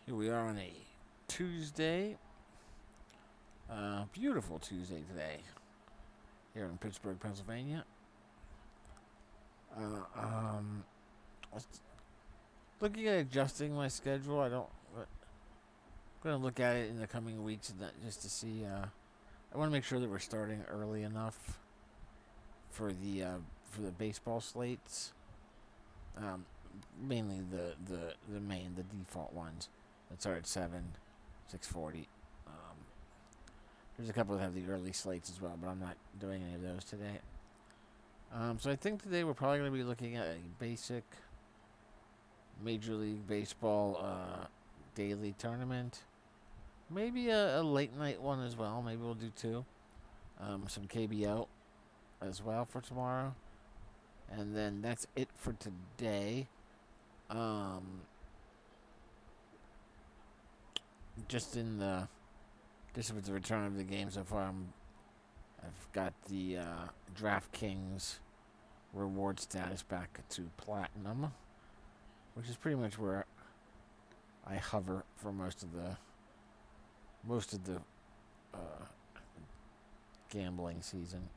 Here we are on a Tuesday. Beautiful Tuesday today here in Pittsburgh, Pennsylvania. Uh, um, I was looking at adjusting my schedule. I'm going to look at it in the coming weeks just to see. I want to make sure that we're starting early enough for the baseball slates. Um, Mainly the default ones that start at 6:40. There's a couple that have the early slates as well, but I'm not doing any of those today. So I think today we're probably going to be looking at a basic Major League Baseball daily tournament. Maybe a late night one as well. Maybe we'll do two. Some KBO as well for tomorrow. And then that's it for today. Um, just with the return of the game so far, I've got the DraftKings reward status back to platinum, which is pretty much where I hover for most of the uh, gambling season.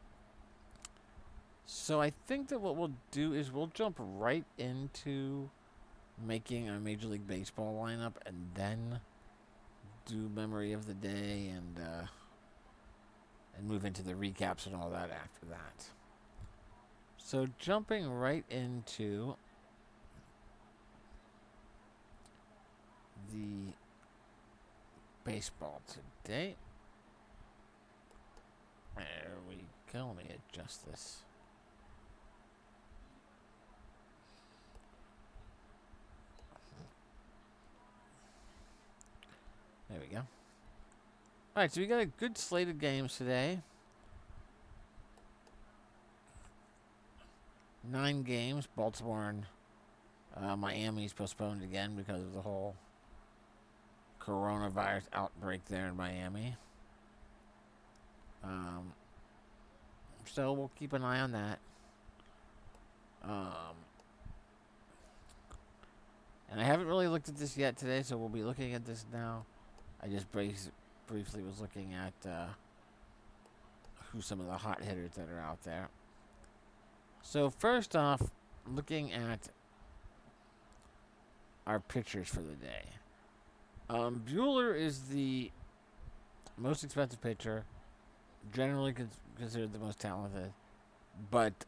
So I think that what we'll do is we'll jump right into making a Major League Baseball lineup and then do memory of the day and move into the recaps and all that after that. So jumping right into the baseball today. There we go. Let me adjust this. There we go. All right, so we got a good slate of games today. 9 games. Baltimore and Miami's postponed again because of the whole coronavirus outbreak there in Miami. So we'll keep an eye on that. And I haven't really looked at this yet today, so we'll be looking at this now. I just briefly was looking at who some of the hot hitters that are out there. So first off, looking at our pitchers for the day. Bueller is the most expensive pitcher, generally considered the most talented, but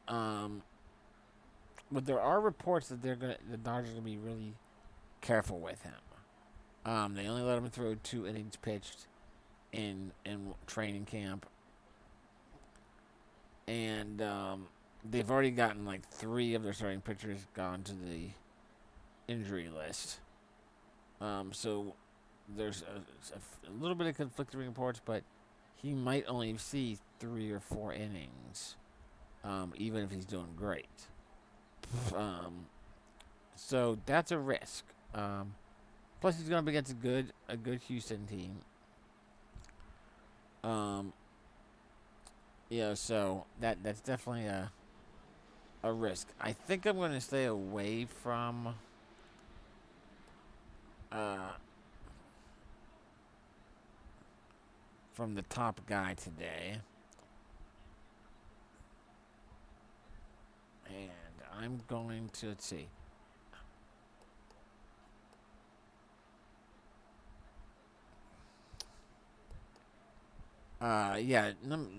there are reports that the Dodgers are gonna be really careful with him. They only let him throw 2 innings pitched in training camp, and they've already gotten like 3 of their starting pitchers gone to the injury list. So there's a little bit of conflicting reports, but he might only see 3 or 4 innings, even if he's doing great. So that's a risk. Plus, he's going to be against a good Houston team. So that's definitely a risk. I think I'm going to stay away from the top guy today. And I'm going to, let's see.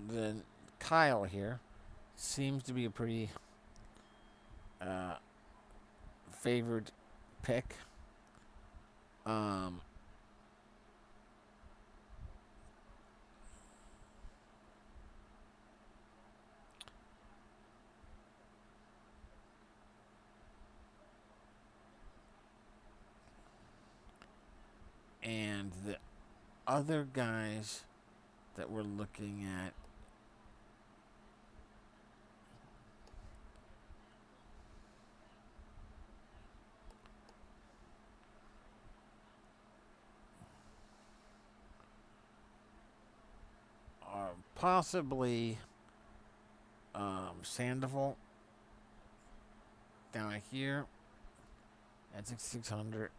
The Kyle here seems to be a pretty favored pick. And the other guys that we're looking at are possibly Sandoval down here at 6,600.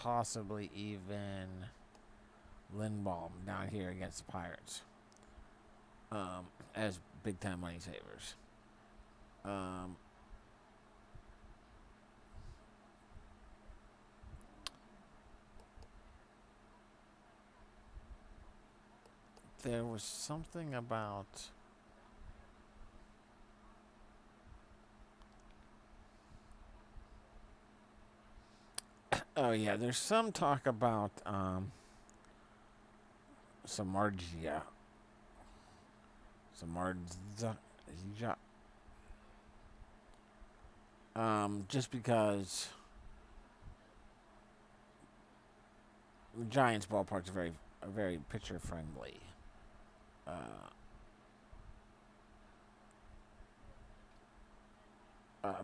possibly even Lindblom down here against the Pirates as big time money savers. There was something about. Oh yeah, there's some talk about Samardzija. Samardzija. Just because the Giants ballpark's very pitcher friendly.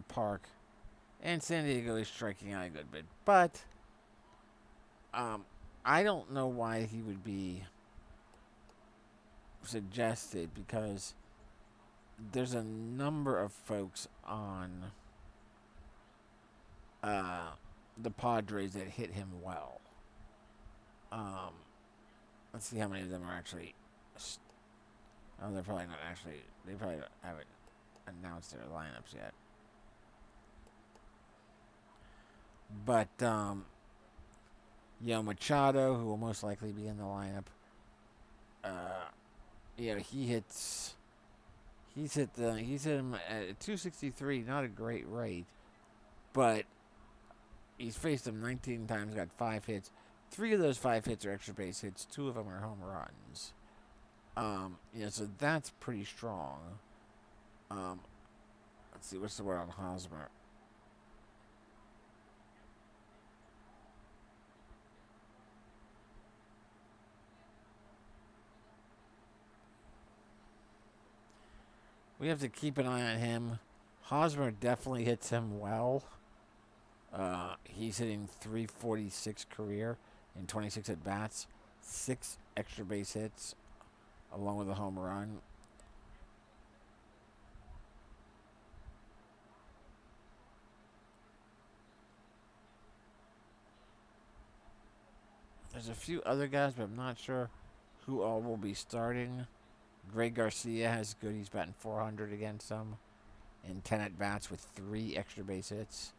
Park, and San Diego is striking out a good bit, but I don't know why he would be suggested because there's a number of folks on the Padres that hit him well. Let's see how many of them are actually. Oh, they're probably not actually. They probably haven't announced their lineups yet. But Machado, who will most likely be in the lineup. He hits. He's hit him at 263, not a great rate, but he's faced him 19 times, got 5 hits. 3 of those 5 hits are extra base hits. 2 of them are home runs. So that's pretty strong. Let's see, what's the word on Hosmer? We have to keep an eye on him. Hosmer definitely hits him well. He's hitting 346 career in 26 at bats, 6 extra base hits, along with a home run. There's a few other guys, but I'm not sure who all will be starting. Greg Garcia has good. He's batting 400 against them in 10 at bats with 3 extra base hits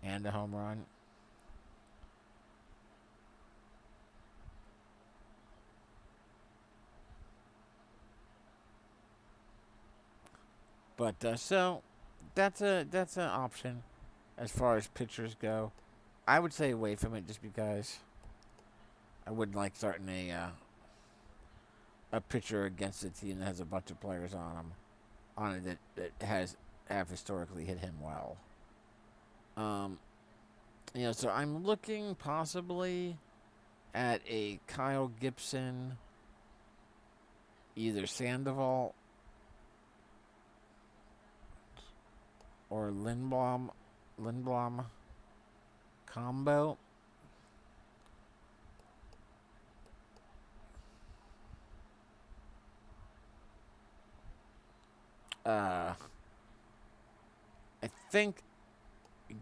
and a home run. But so that's an option as far as pitchers go. I would stay away from it just because I wouldn't like starting a pitcher against a team that has a bunch of players on it that have historically hit him well. So I'm looking possibly at a Kyle Gibson, either Sandoval or Lindblom combo. I think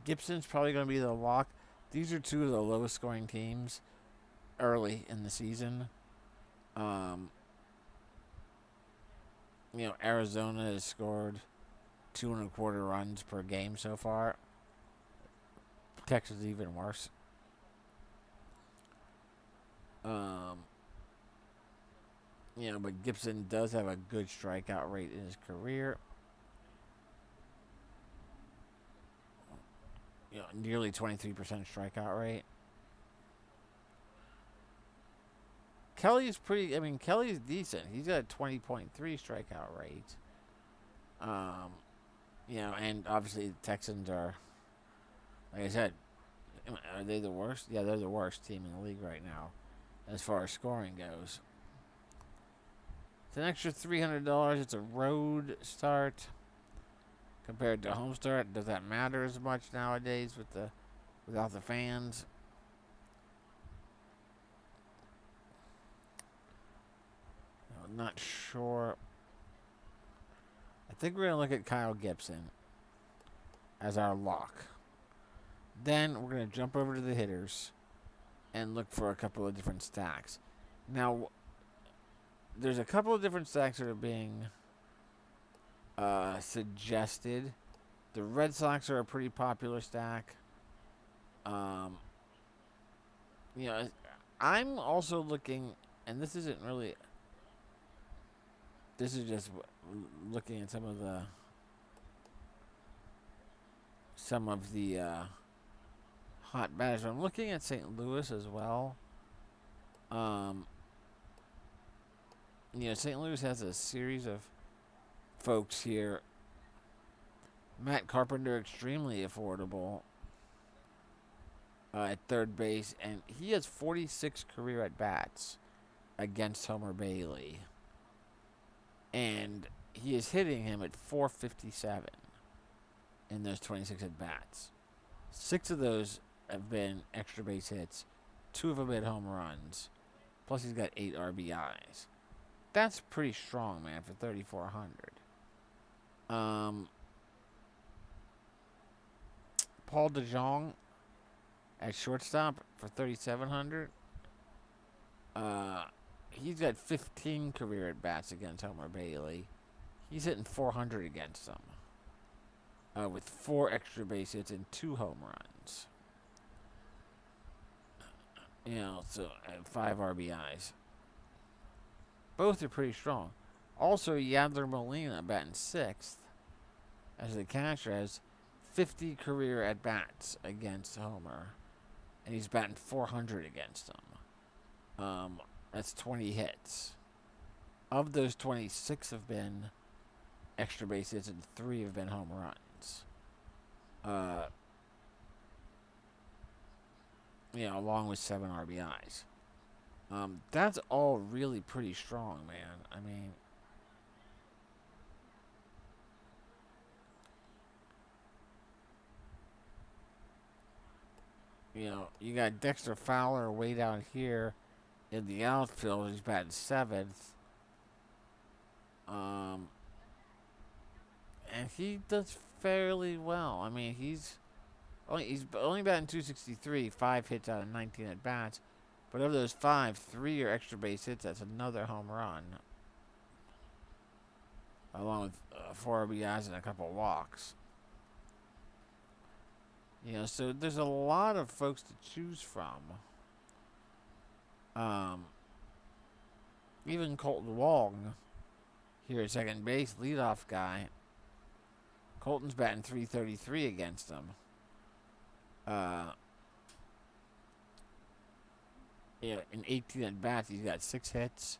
Gibson's probably going to be the lock. These are 2 of the lowest scoring teams early in the season. Arizona has scored 2.25 runs per game so far. Texas is even worse. But Gibson does have a good strikeout rate in his career. Nearly 23% strikeout rate. Kelly's decent. He's got a 20.3 strikeout rate. And obviously the Texans are, like I said, are they the worst? Yeah, they're the worst team in the league right now as far as scoring goes. It's an extra $300. It's a road start compared to a home start. Does that matter as much nowadays without the fans? I'm not sure. I think we're going to look at Kyle Gibson as our lock. Then we're going to jump over to the hitters. and look for a couple of different stacks. Now, there's a couple of different stacks that are being suggested. The Red Sox are a pretty popular stack. Um, you know, I'm also looking, and this isn't really. This is just looking at some of the hot batters. I'm looking at St. Louis as well. Um, St. Louis has a series of folks here. Matt Carpenter, extremely affordable at third base, and he has 46 career at bats against Homer Bailey, and he is hitting him at 457 in those 26 at bats. 6 of those have been extra base hits, 2 of them have been home runs, plus he's got 8 RBIs. That's pretty strong, man, for 3,400. Paul DeJong at shortstop for 3,700. He's got 15 career at bats against Homer Bailey. He's hitting 400 against them, with 4 extra base hits and 2 home runs. So 5 RBIs. Both are pretty strong. Also, Yadier Molina batting 6th as the catcher has 50 career at bats against Homer, and he's batting 400 against him. That's 20 hits. Of those 26 have been extra base hits, and 3 have been home runs. Along with 7 RBIs. That's all really pretty strong, man. I mean, you got Dexter Fowler way down here in the outfield. He's batting 7th. And he does fairly well. I mean, he's only batting 263, 5 hits out of 19 at bats. But of those 5, 3 are extra base hits. That's another home run, along with 4 RBIs and a couple of walks. So there's a lot of folks to choose from. Even Colton Wong here at second base, leadoff guy. Colton's batting 333 against him. In 18 at bats, he's got 6 hits.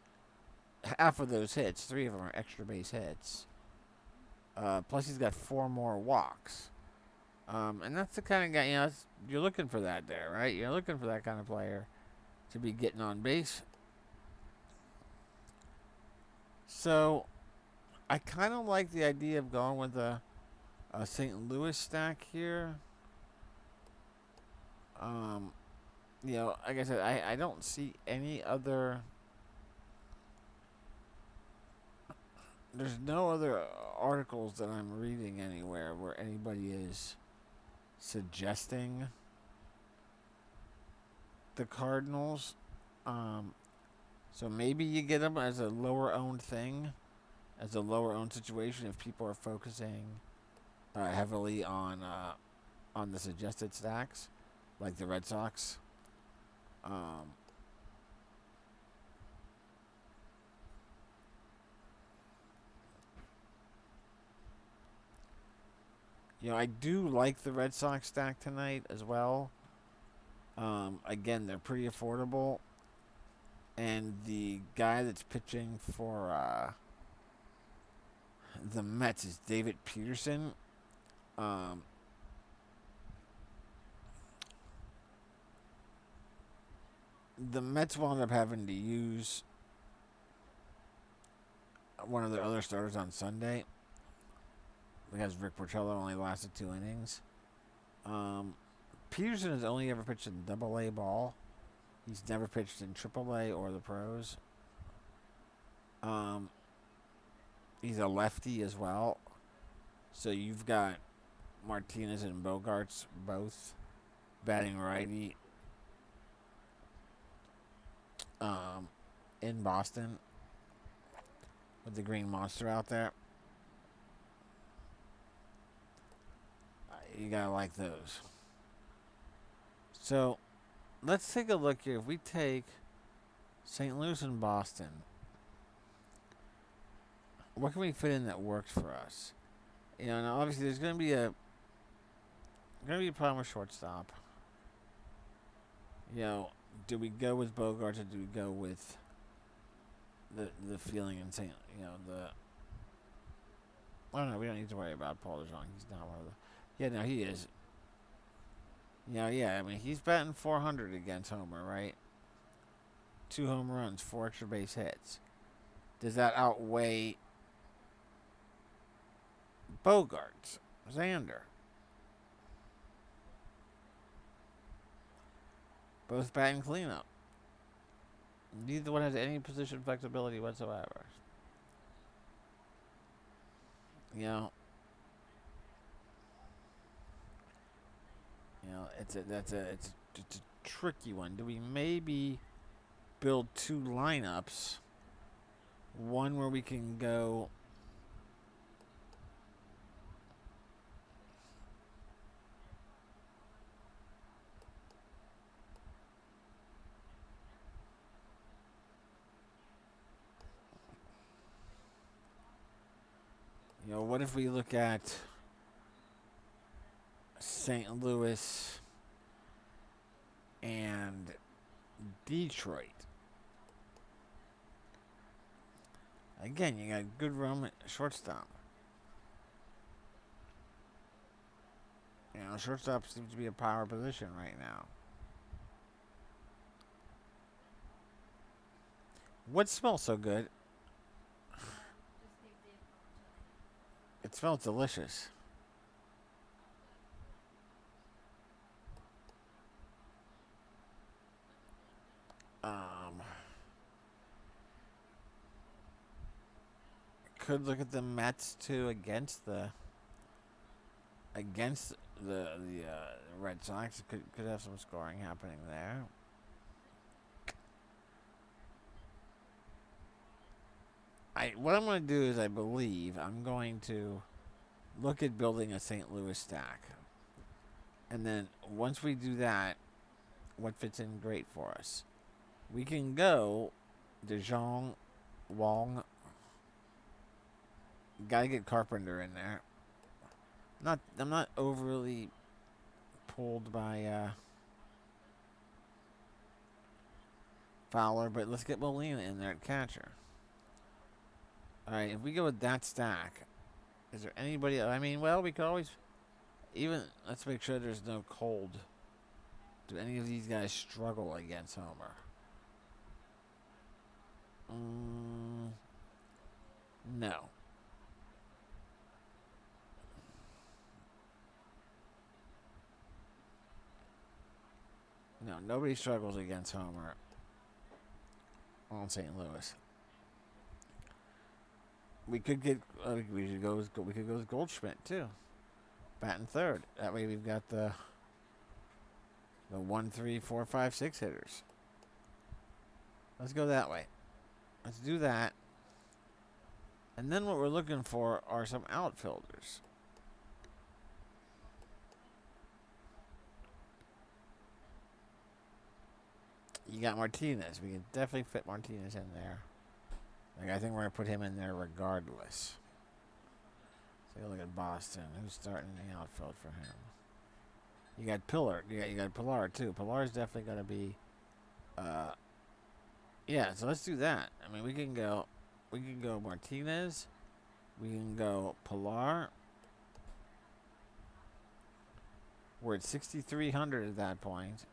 Half of those hits, 3 of them are extra base hits. Plus, he's got 4 more walks. And that's the kind of guy, you're looking for that there, right? You're looking for that kind of player to be getting on base. So, I kind of like the idea of going with a St. Louis stack here. Like I said, I don't see any other. There's no other articles that I'm reading anywhere where anybody is suggesting the Cardinals. So maybe you get them as a lower owned thing, as a lower owned situation if people are focusing heavily on the suggested stacks, like the Red Sox. I do like the Red Sox stack tonight as well. Again, they're pretty affordable. And the guy that's pitching for the Mets is David Peterson. The Mets wound up having to use one of their other starters on Sunday because Rick Porcello only lasted 2 innings. Peterson has only ever pitched in Double-A ball. He's never pitched in Triple-A or the pros. He's a lefty as well. So you've got Martinez and Bogarts both batting righty. um, in Boston with the green monster out there. You gotta like those. So let's take a look here. If we take St. Louis and Boston, what can we fit in that works for us? You know, now obviously there's gonna be a problem with shortstop. You know, do we go with Bogarts or do we go with the feeling and saying, you know, the I don't know, we don't need to worry about Paul DeJong. He's not one of the Yeah, no, he is. Yeah, I mean he's batting 400 against Homer, right? 2 home runs, 4 extra base hits. Does that outweigh Bogarts? Xander? Both batting cleanup. Neither one has any position flexibility whatsoever. You know, it's a tricky one. Do we maybe build 2 lineups? One where we can go. You know, what if we look at St. Louis and Detroit? Again, you got good room at shortstop. You know, shortstop seems to be a power position right now. What smells so good? It smells delicious. Could look at the Mets too against the Red Sox. Could have some scoring happening there. What I'm going to do is I believe I'm going to look at building a St. Louis stack, and then once we do that, what fits in great for us? We can go DeJong, Wong. Gotta get Carpenter in there. I'm not overly pulled by Fowler, but let's get Molina in there at catcher. All right, if we go with that stack, is there anybody? I mean, well, we could always let's make sure there's no cold. Do any of these guys struggle against Homer? No. No, nobody struggles against Homer on St. Louis. We could get. We could go with Goldschmidt too. Batting third. That way we've got the 1, 3, 4, 5, 6 hitters. Let's go that way. Let's do that. And then what we're looking for are some outfielders. You got Martinez. We can definitely fit Martinez in there. Like, I think we're going to put him in there regardless. Take a look at Boston. Who's starting in the outfield for him? You got Pillar. You got Pilar too. Pilar's definitely going to be. Yeah. So let's do that. I mean, we can go Martinez. We can go Pilar. We're at 6,300 at that point.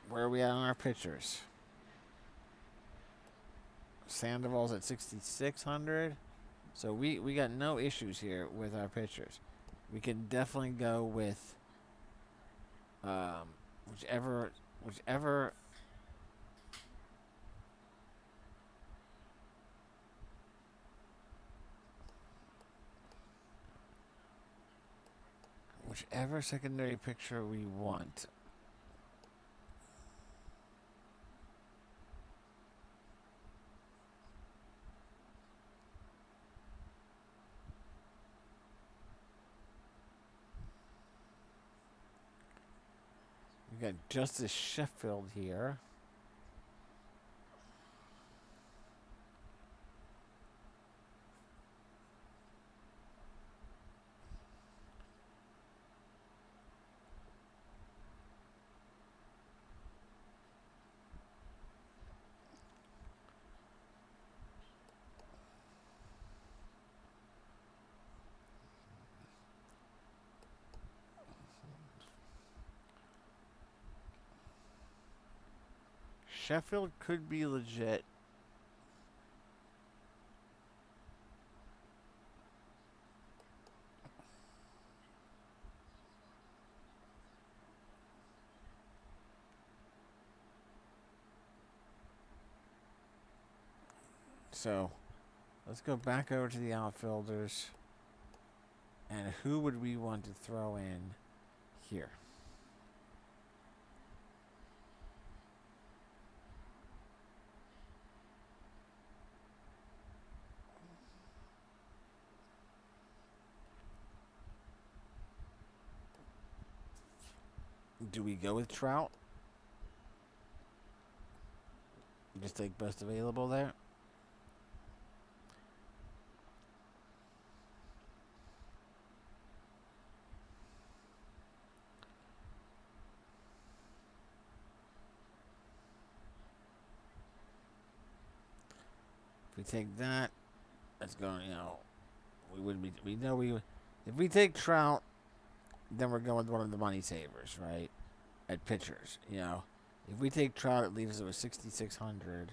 Where are we at on our pitchers? Sandoval's at 6,600. So we got no issues here with our pitchers. We can definitely go with whichever whichever secondary picture we want. We got Justice Sheffield here. Sheffield could be legit. So, let's go back over to the outfielders. And who would we want to throw in here? Do we go with Trout? Just take best available there? If we take that, that's going, we wouldn't be, we know we, if we take Trout, then we're going with one of the money savers, right? At pitchers, If we take Trout, it leaves us with 6,600,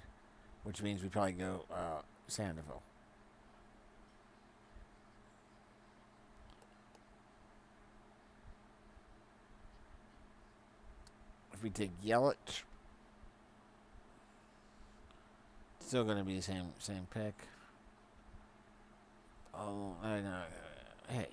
which means we probably go Sandoval. If we take Yelich, still going to be the same pick. Oh, I know. Hey.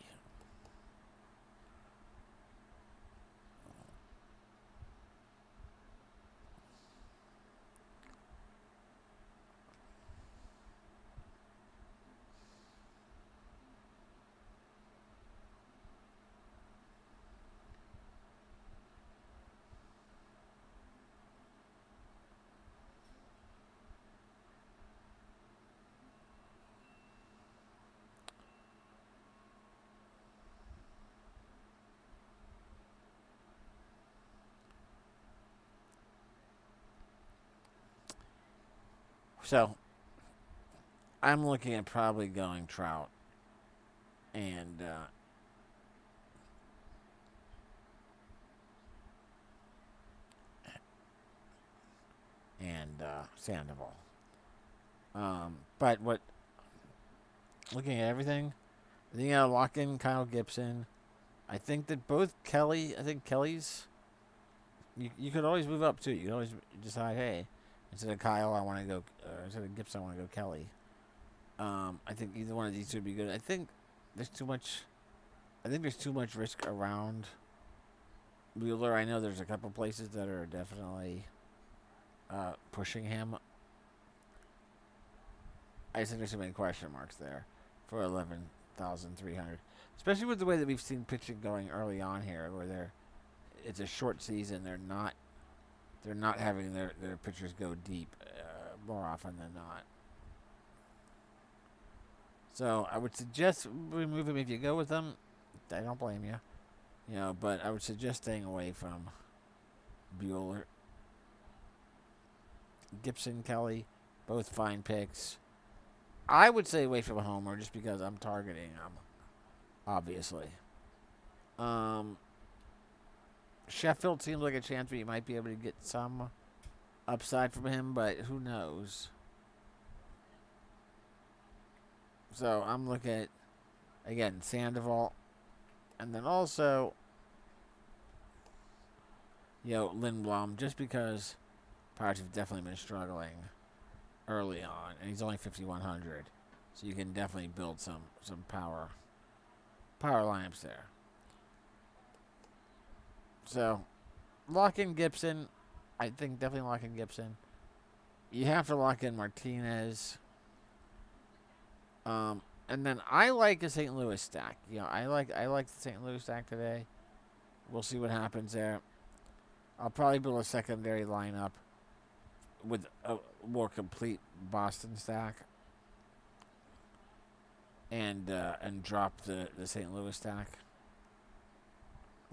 So, I'm looking at probably going Trout and Sandoval. But looking at everything, I think I'll lock in Kyle Gibson. I think that Kelly's. You could always move up too. You could always decide, hey, instead of Kyle, I want to go. Instead of Gibson, I want to go Kelly. I think either one of these two would be good. I think there's too much. I think there's too much risk around Buehler. I know there's a couple places that are definitely pushing him. I just think there's so many question marks there for 11,300, especially with the way that we've seen pitching going early on here, where it's a short season. They're not having their pitchers go deep more often than not. So I would suggest remove him if you go with them. I don't blame you. But I would suggest staying away from Buehler. Gibson, Kelly, both fine picks. I would say away from Homer just because I'm targeting him, obviously. Sheffield seems like a chance where you might be able to get some upside from him, but who knows? So I'm looking at, again, Sandoval. And then also, Lindblom, just because Pirates have definitely been struggling early on, and he's only 5,100, so you can definitely build some power lineups there. So, lock in Gibson. I think definitely lock in Gibson. You have to lock in Martinez. And then I like a St. Louis stack. I like the St. Louis stack today. We'll see what happens there. I'll probably build a secondary lineup with a more complete Boston stack, and drop the St. Louis stack.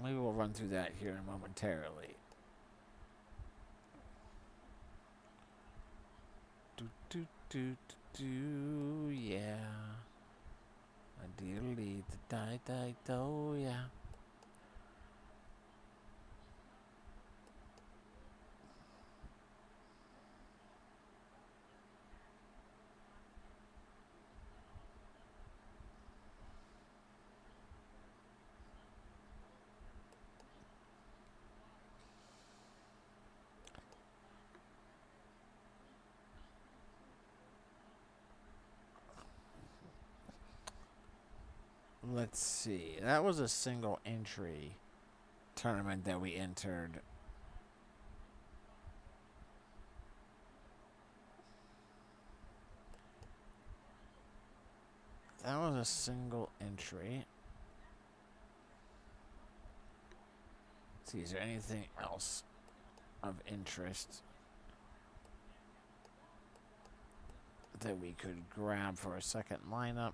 Maybe we'll run through that here momentarily. Yeah. A dearly die do, yeah. Let's see. That was a single entry tournament that we entered. That was a single entry. Let's see, is there anything else of interest that we could grab for a second lineup?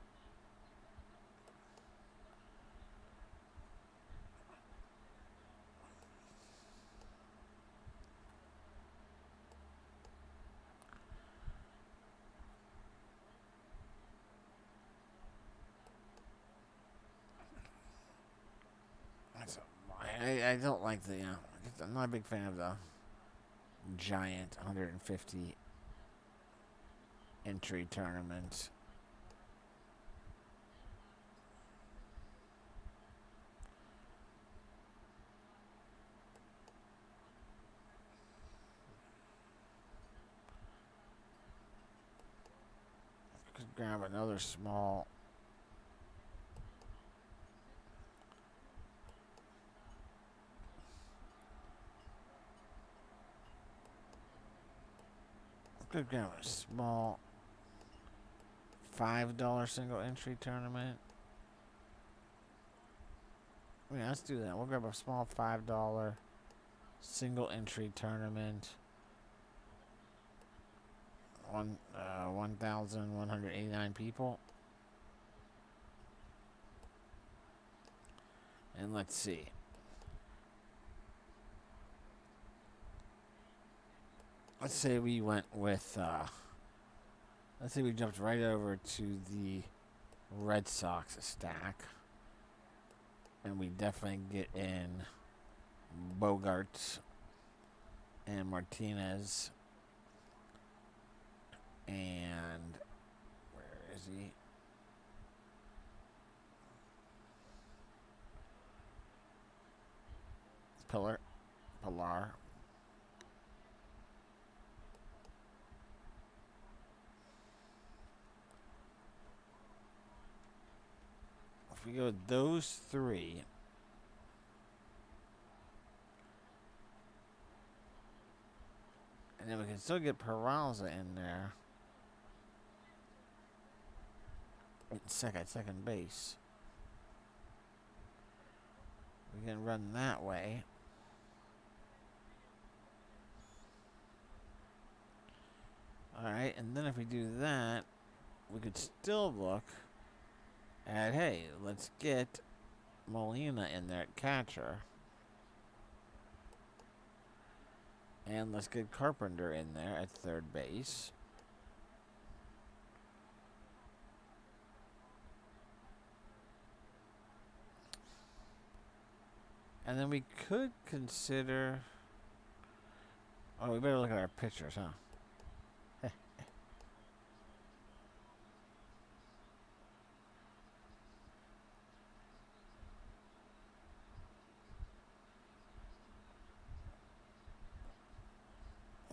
I don't like the, I'm not a big fan of the giant 150 entry tournament. Could grab another small. Could grab a small $5 single entry tournament. Yeah, let's do that. We'll grab a small $5 single entry tournament. 1,189 people. And let's see. Let's say we went with, let's say we jumped right over to the Red Sox stack. And we definitely get in Bogarts and Martinez. And where is he? Pilar. If we go with those three, and then we can still get Peraza in there at second base. We can run that way. Alright, and then if we do that, we could still look at, hey, let's get Molina in there at catcher. And let's get Carpenter in there at third base. And then we could consider... Oh, we better look at our pitchers, huh?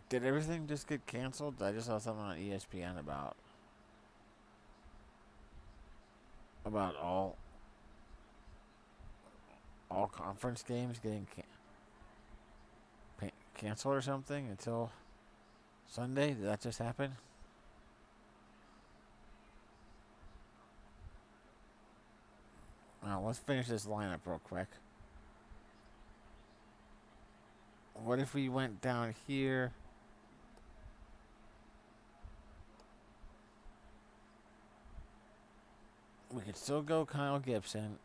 Did everything just get canceled? I just saw something on ESPN about all conference games getting canceled. cancel or something until Sunday? Did that just happen? Well, let's finish this lineup real quick. What if we went down here? We could still go Kyle Gibson.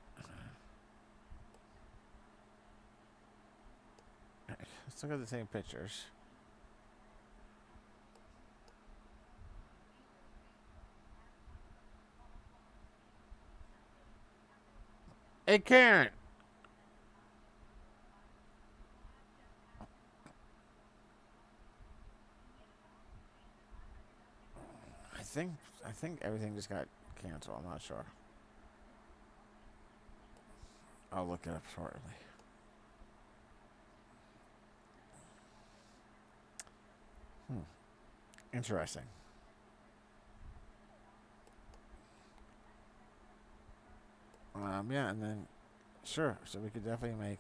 Let's look at the same pictures. Hey, Karen. I think everything just got canceled. I'm not sure. I'll look it up shortly. Interesting. Yeah, and then sure. So we could definitely make.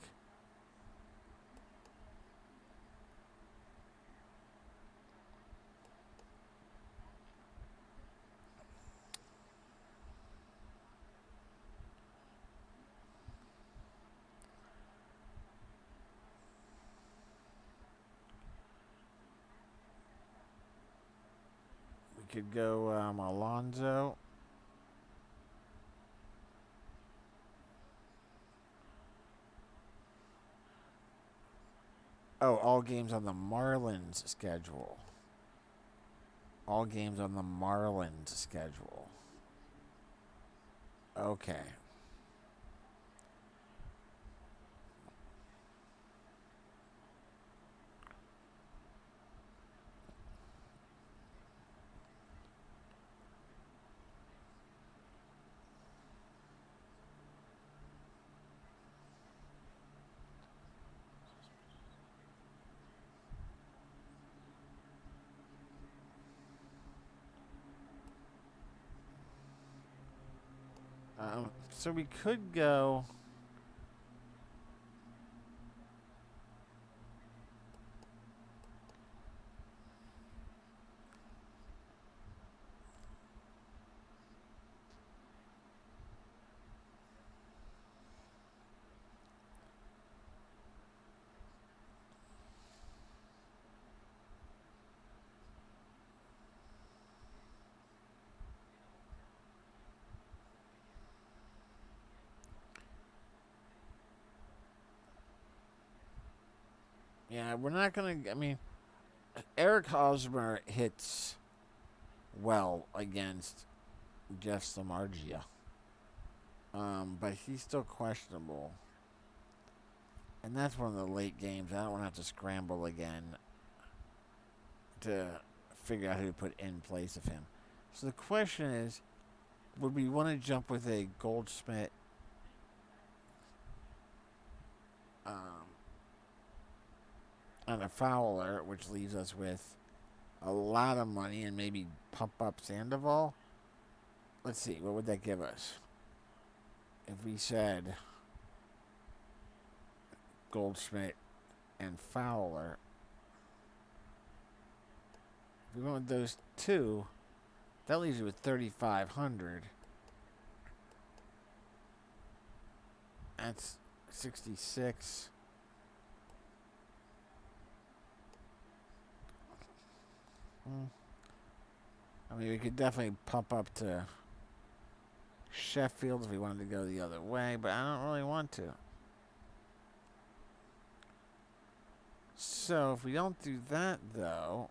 We could go Alonzo. Oh, all games on the Marlins schedule. All games on the Marlins schedule. Okay. So we could go. Yeah, we're not gonna. I mean, Eric Hosmer hits well against Jeff Samardzija. But he's still questionable. And that's one of the late games. I don't want to have to scramble again to figure out who to put in place of him. So the question is, would we want to jump with a Goldschmidt and a Fowler, which leaves us with a lot of money, and maybe pump up Sandoval? Let's see, what would that give us? If we said Goldschmidt and Fowler, if we went with those two, that leaves you with 3,500. That's 66. I mean, we could definitely pump up to Sheffield if we wanted to go the other way, but I don't really want to. So if we don't do that, though,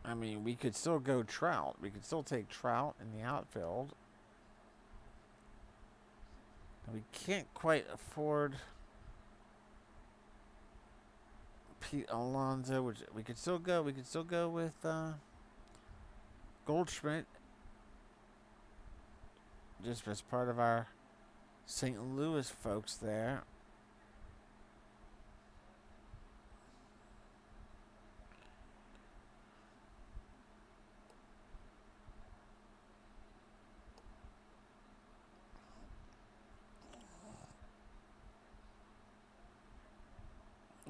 I mean, we could still go Trout. We could still take Trout in the outfield. And we can't quite afford Pete Alonso, which we could still go. We could still go with Goldschmidt, just as part of our St. Louis folks there.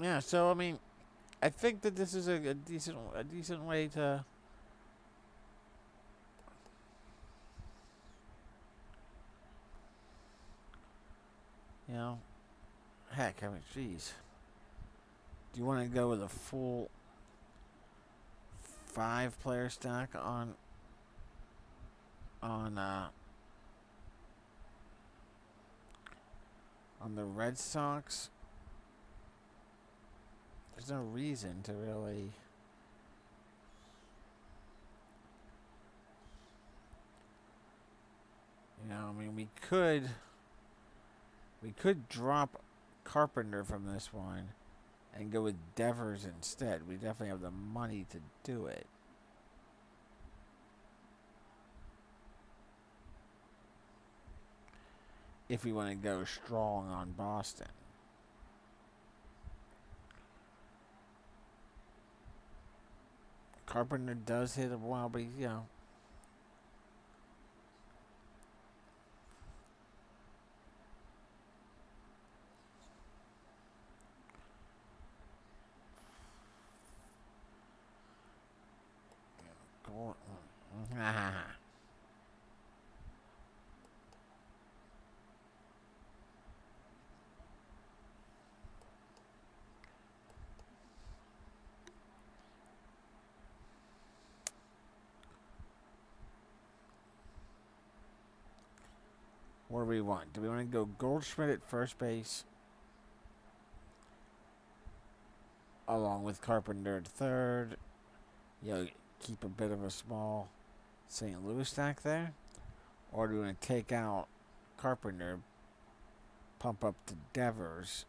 Yeah. So I mean, I think that this is a decent way to. You know, heck, I mean, jeez. Do you want to go with a full 5-player stack on uh on the Red Sox? There's no reason to really. I mean, we could drop Carpenter from this one and go with Devers instead. We definitely have the money to do it. If we want to go strong on Boston. Carpenter does hit a while, but go. What do we want? Do we want to go Goldschmidt at first base, along with Carpenter at third? Keep a bit of a small St. Louis stack there, or do we want to take out Carpenter, pump up to Devers?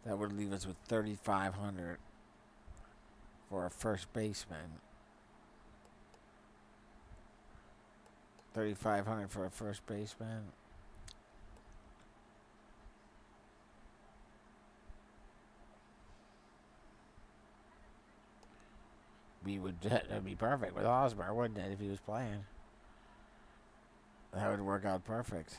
That would leave us with 3,500 for a first baseman. 3,500 for a first baseman. That'd be perfect with Hosmer, wouldn't it, if he was playing? That would work out perfect.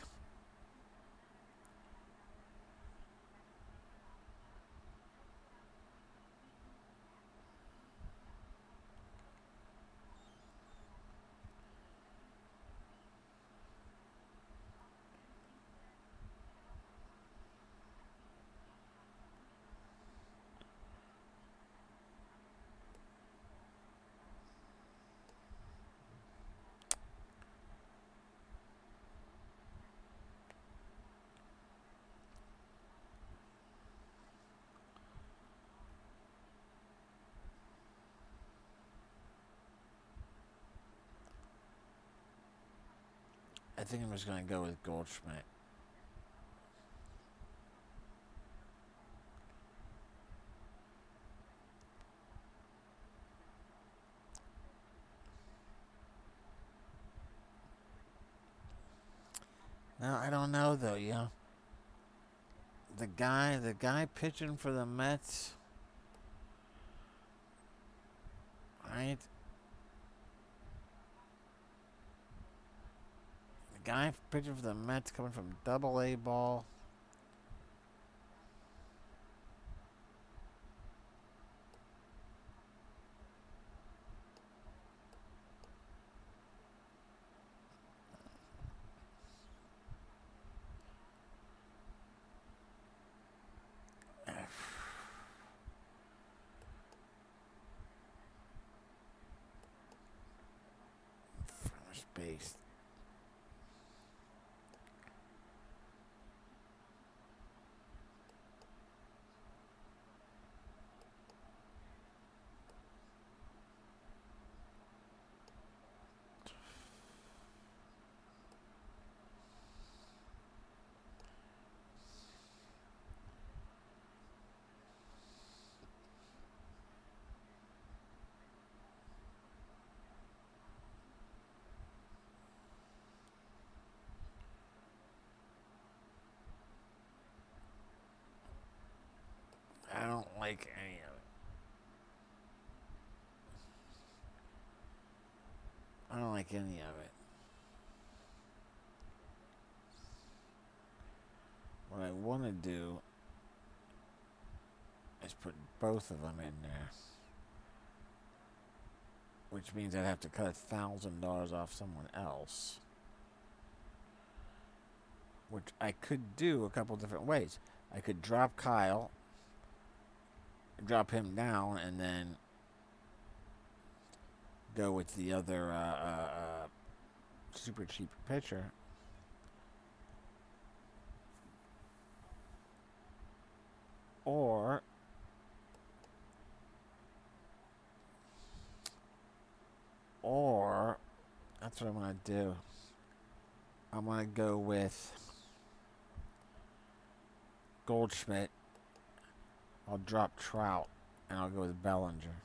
I think I'm just going to go with Goldschmidt. Now, I don't know, though, The guy pitching for the Mets, right? The guy pitching for the Mets coming from Double A ball. First base. I don't like any of it. I don't like any of it. what I want to do is put both of them in there, which means I'd have to cut $1,000 off someone else, which I could do a couple different ways. I could drop Kyle, drop him down, and then go with the other super cheap pitcher. Or that's what I'm gonna do. I'm gonna go with Goldschmidt. I'll drop Trout, and I'll go with Bellinger.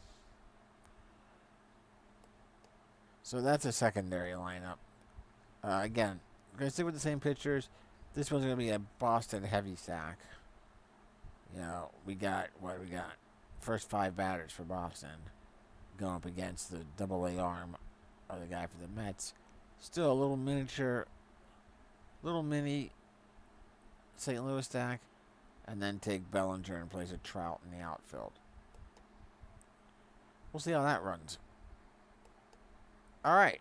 So that's a secondary lineup. Again, we're gonna stick with the same pitchers. This one's gonna be a Boston heavy stack. We got what we got. First 5 batters for Boston going up against the double-A arm of the guy for the Mets. Still a little mini St. Louis stack, and then take Bellinger and place a Trout in the outfield. We'll see how that runs. All right.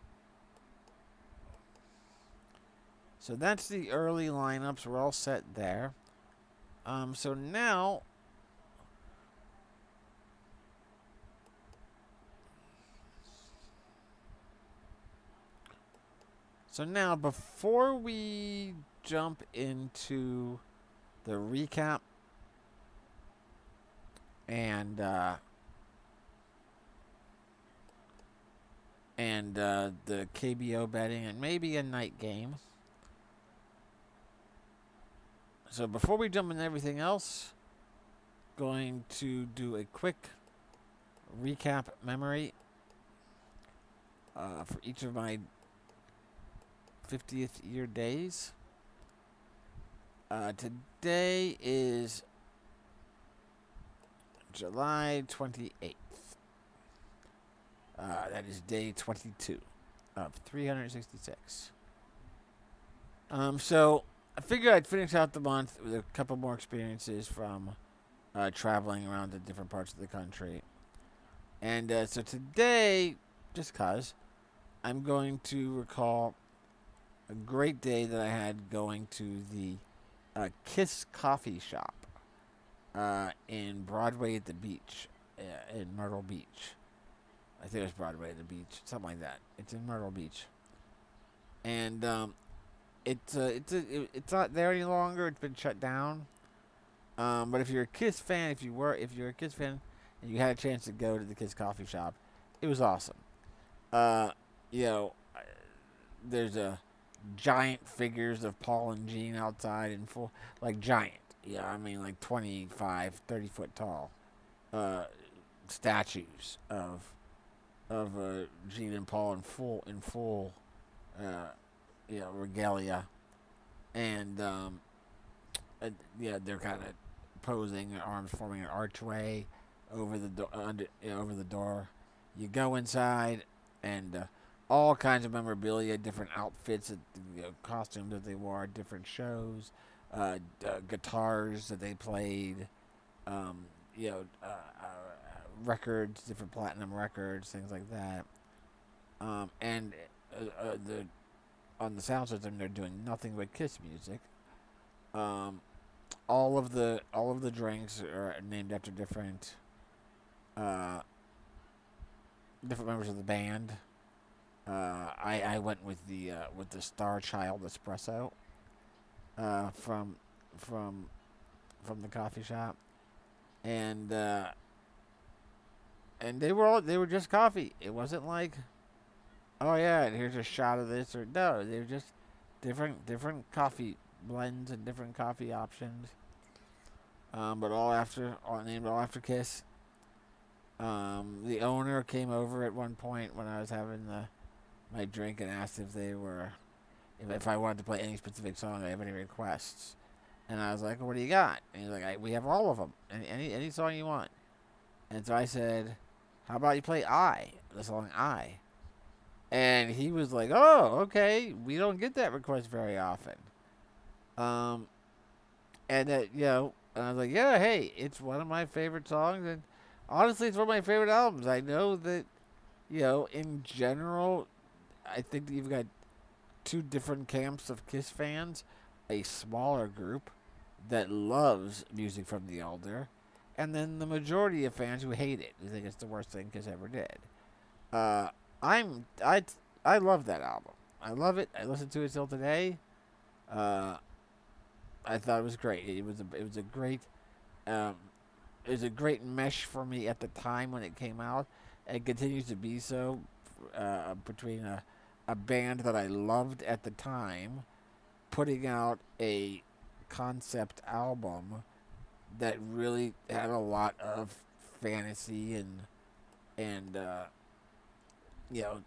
So that's the early lineups. We're all set there. So now before we jump into the recap and the KBO betting and maybe a night game. So before we jump into everything else, going to do a quick recap memory for each of my 50th year days. Today is July 28th. That is day 22 of 366. So I figured I'd finish out the month with a couple more experiences from traveling around to different parts of the country. And so today, just because, I'm going to recall a great day that I had going to the Kiss Coffee Shop in Broadway at the Beach, in Myrtle Beach. I think it was Broadway at the Beach, something like that. It's in Myrtle Beach. And it's not there any longer. It's been shut down. But if you're a Kiss fan, if you're a Kiss fan and you had a chance to go to the Kiss Coffee Shop, it was awesome. There's giant figures of Paul and Gene outside in full, like giant. Yeah, I mean like 25, 30 foot tall statues of Gene and Paul in full regalia, and they're kind of posing, their arms forming an archway over the door. You go inside, and all kinds of memorabilia, different outfits, costumes that they wore, different shows, guitars that they played, records, different platinum records, things like that. And on the sound system, they're doing nothing but Kiss music. All of the drinks are named after different members of the band. I went with the Star Child espresso from the coffee shop, and they were just coffee. It wasn't like, oh yeah, and here's a shot of this, or no, they were just different coffee blends and different coffee options. But named all after Kiss. The owner came over at one point when I was having my drink and asked if I wanted to play any specific song, I have any requests. And I was like, well, what do you got? And he's like, we have all of them. Any song you want. And so I said, how about you play the song I? And he was like, oh, okay. We don't get that request very often. And and I was like, yeah, hey, it's one of my favorite songs, and honestly, it's one of my favorite albums. I know that, in general, I think that you've got two different camps of Kiss fans: a smaller group that loves music from the Elder, and then the majority of fans who hate it, who think it's the worst thing Kiss ever did. Uh, I'm I love that album. I love it. I listen to it still today. Uh, I thought it was great. It was a great um, it was a great mesh for me at the time when it came out, and continues to be so between a band that I loved at the time putting out a concept album that really had a lot of fantasy and you know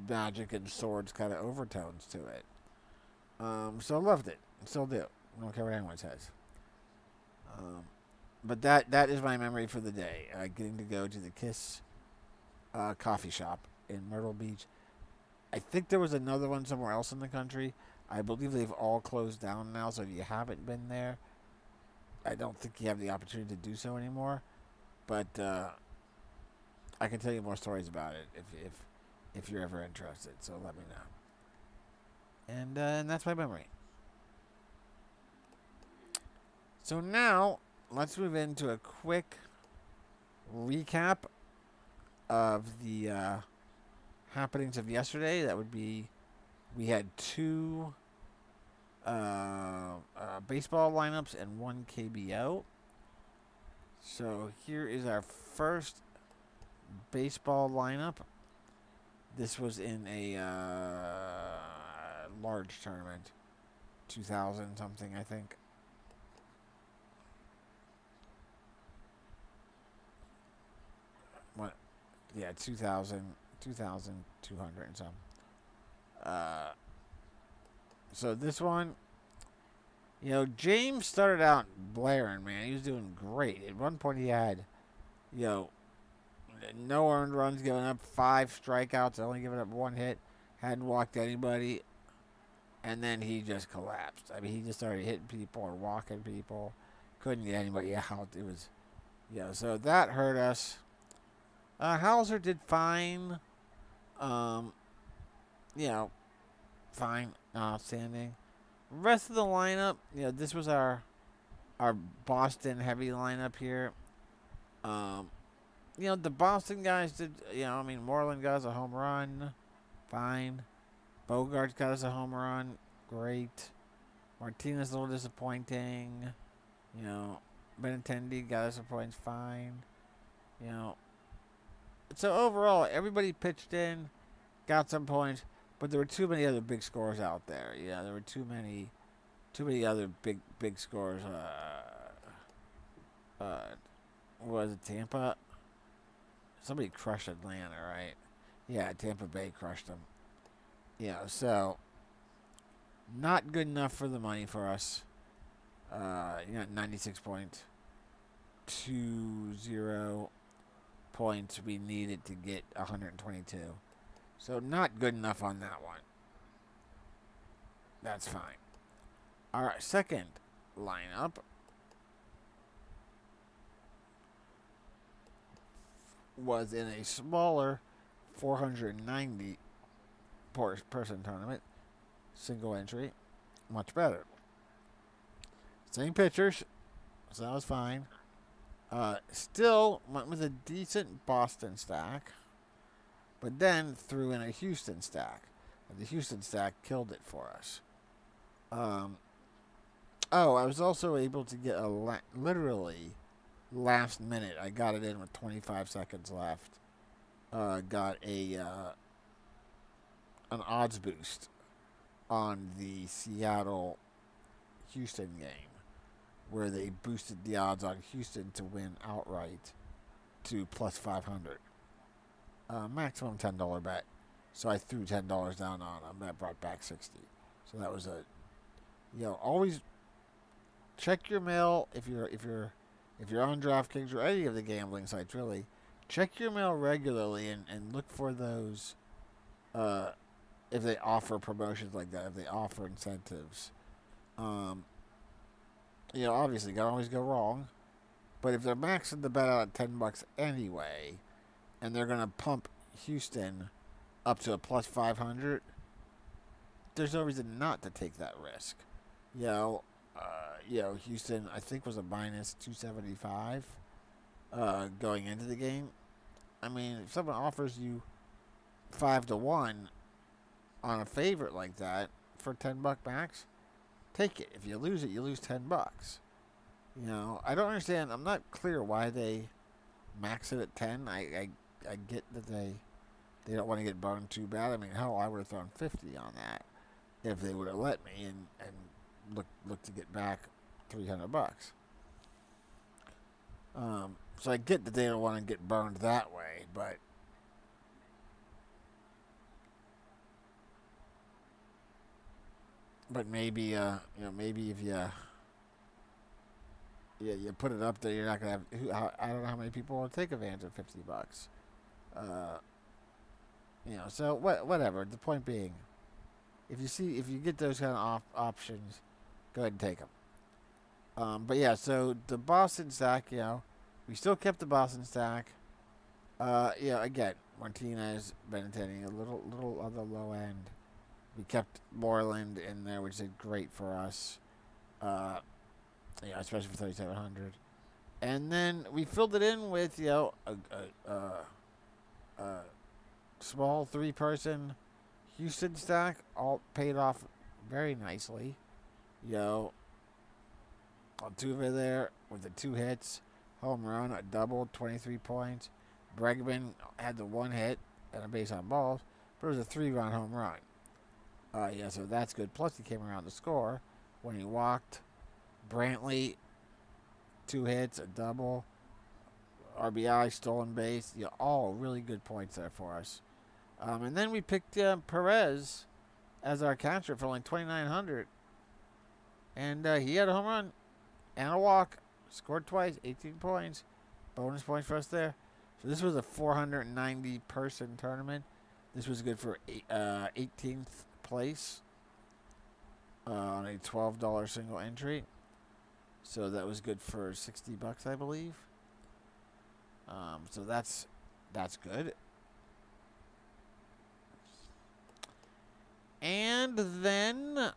magic and swords kind of overtones to it. So I loved it. Still do. I don't care what anyone says. Um, but that is my memory for the day. Getting to go to the Kiss coffee shop in Myrtle Beach. I think there was another one somewhere else in the country. I believe they've all closed down now. So if you haven't been there, I don't think you have the opportunity to do so anymore. But I can tell you more stories about it if you're ever interested. So let me know. And that's my memory. So now let's move into a quick recap of the happenings of yesterday. That would be we had two baseball lineups and one KBO. So here is our first baseball lineup. This was in a large tournament, 2000 something, I think. What? Yeah, 2,200 and some. Uh, so this one, James started out blaring, man. He was doing great. At one point, he had, you know, no earned runs given up, 5 strikeouts, only given up 1 hit, hadn't walked anybody, and then he just collapsed. I mean, he just started hitting people or walking people, couldn't get anybody out. It was, so that hurt us. Hauser did fine. Um, fine, outstanding. Rest of the lineup, this was our Boston heavy lineup here. Um, the Boston guys did, Moreland got us a home run. Fine. Bogarts got us a home run. Great. Martinez a little disappointing. Benintendi got us a point. Fine. So overall, everybody pitched in, got some points, but there were too many other big scores out there. There were too many other big scores. Was it Tampa? Somebody crushed Atlanta, right? Yeah, Tampa Bay crushed them. So not good enough for the money for us. 96.20 points we needed to get 122. So not good enough on that one. That's fine. Our second lineup was in a smaller 490 person tournament, single entry, much better. Same pitchers, so that was fine. Still went with a decent Boston stack, but then threw in a Houston stack. And the Houston stack killed it for us. I was also able to get literally last minute. I got it in with 25 seconds left. Got an odds boost on the Seattle Houston game, where they boosted the odds on Houston to win outright to plus 500. Maximum $10 bet. So I threw $10 down on them. That brought back 60. So that was always check your mail if you're on DraftKings or any of the gambling sites, really. Check your mail regularly and look for those if they offer promotions like that, if they offer incentives. Obviously, can always go wrong. But if they're maxing the bet out at $10 anyway, and they're gonna pump Houston up to a plus 500, there's no reason not to take that risk. Houston I think was a minus 275 going into the game. I mean, if someone offers you 5-1 on a favorite like that for $10 max, take it. If you lose it, you lose $10. I don't understand. I'm not clear why they max it at 10. I get that they don't want to get burned too bad. I mean, hell, I would have thrown 50 on that if they would have let me and look to get back $300. So I get that they don't want to get burned that way, but maybe maybe if you put it up there, you're not gonna have. I don't know how many people will take advantage of $50. So whatever. The point being, if you get those kind of options, go ahead and take them. But yeah, so the Boston stack, we still kept the Boston stack. Again, Martinez, Benintendi, a little on the low end. We kept Moreland in there, which did great for us. Especially for 3,700. And then we filled it in with a small 3-person Houston stack, all paid off very nicely. Altuve there with the 2 hits, home run, a double, 23 points. Bregman had the 1 hit and a base on balls, but it was a 3-run home run. So that's good. Plus, he came around to score when he walked. Brantley, 2 hits, a double, RBI, stolen base. All really good points there for us. And then we picked Perez as our catcher for only 2,900, and he had a home run and a walk. Scored twice, 18 points, bonus points for us there. So this was a 490-person tournament. This was good for 18th place on a $12 single entry. So that was good for $60, I believe. So that's good. And then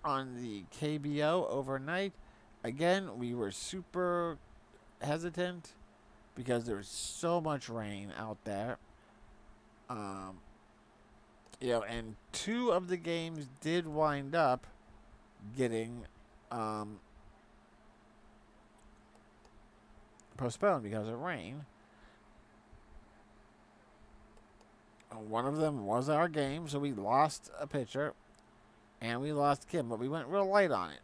on the KBO overnight, again, we were super hesitant because there was so much rain out there. And 2 of the games did wind up getting postponed because of rain. One of them was our game, so we lost a pitcher, and we lost Kim, but we went real light on it.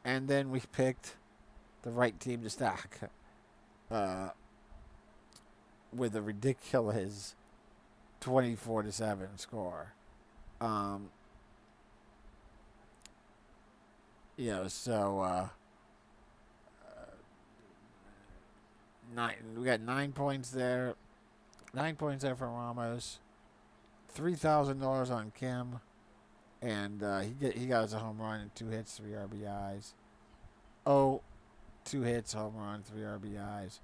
And then we picked the right team to stack with a ridiculous 24-7 score. We got 9 points there. 9 points there for Ramos. $3,000 on Kim, and he got us a home run and 2 hits, 3 RBIs. 2 hits, home run, 3 RBIs.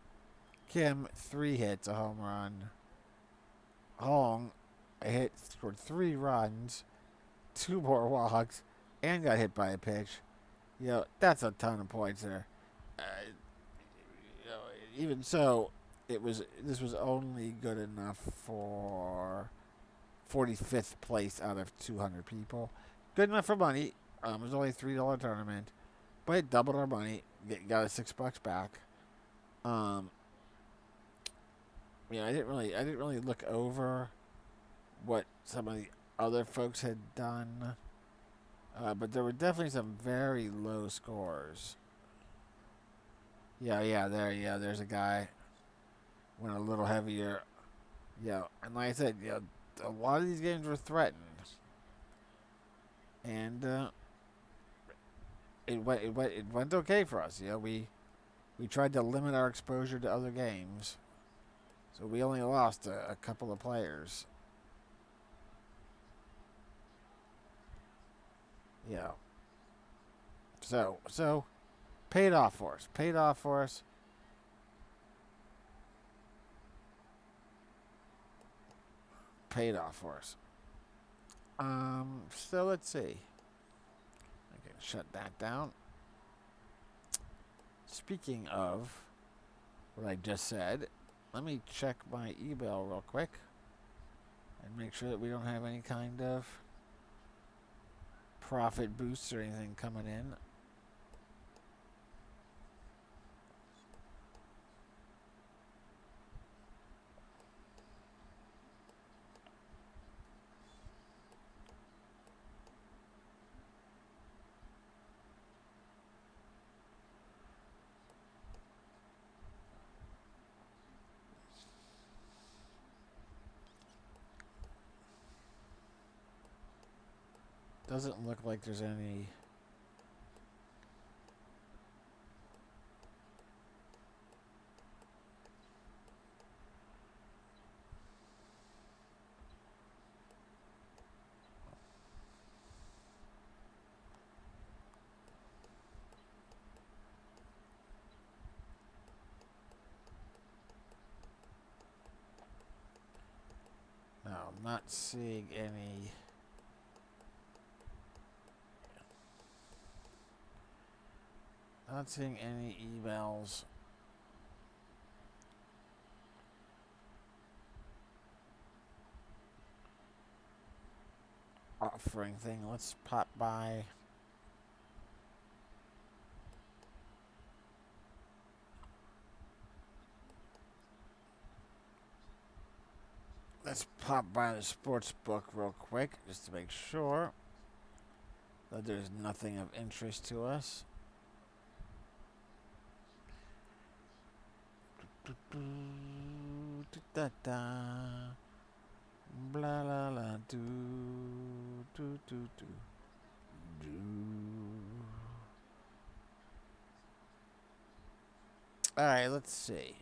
Kim, 3 hits, a home run. Hong, a hit, scored 3 runs, 2 more walks, and got hit by a pitch. That's a ton of points there. Even so, this was only good enough for 45th place out of 200 people. Good enough for money. It was only a $3 tournament, but it doubled our money. Got us $6 back. I didn't really look over what some of the other folks had done, but there were definitely some very low scores. There's a guy went a little heavier. And like I said, a lot of these games were threatened, and it went okay for us. We tried to limit our exposure to other games, so we only lost a couple of players. You know. So paid off for us. Paid off for us. Paid off for us. So let's see. I can shut that down. Speaking of what I just said, let me check my email real quick and make sure that we don't have any kind of profit boosts or anything coming in. Doesn't look like there's any. No, I'm not seeing any. Not seeing any emails offering thing. Let's pop by. Let's pop by the sports book real quick just to make sure that there's nothing of interest to us. Da da, blah la la, do do do do do. All right, let's see.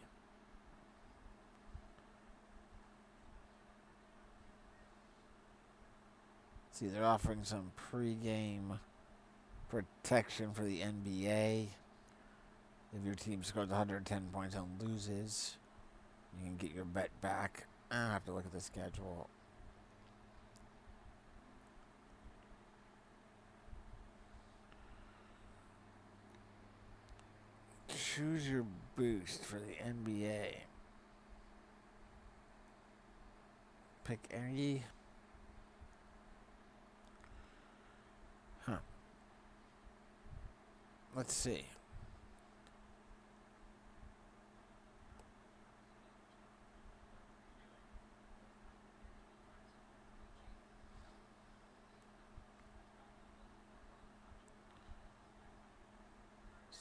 See, they're offering some pre-game protection for the NBA. If your team scores 110 points and loses, you can get your bet back. I have to look at the schedule. Choose your boost for the NBA. Pick any. Huh. Let's see.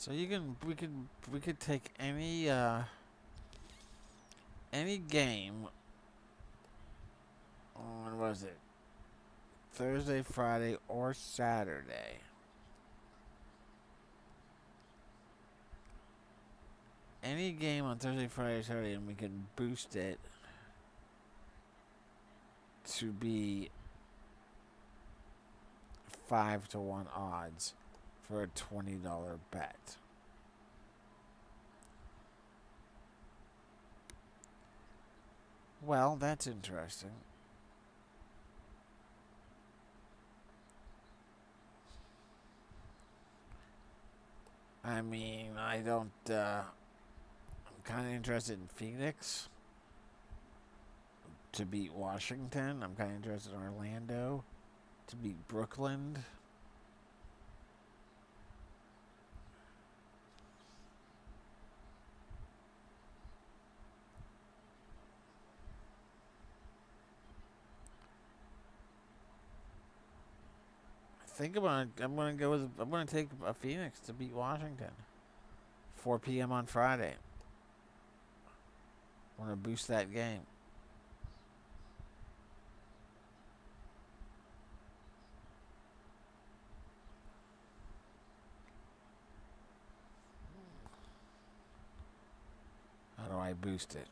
So we could take any game on, what was it? Thursday, Friday, or Saturday. Any game on Thursday, Friday, Saturday, and we can boost it to be 5-1 odds for a $20 bet. Well, that's interesting. I mean, I don't. I'm kind of interested in Phoenix to beat Washington. I'm kind of interested in Orlando to beat Brooklyn. Think about it. I'm gonna take a Phoenix to beat Washington. 4 p.m. on Friday. I want to boost that game. How do I boost it?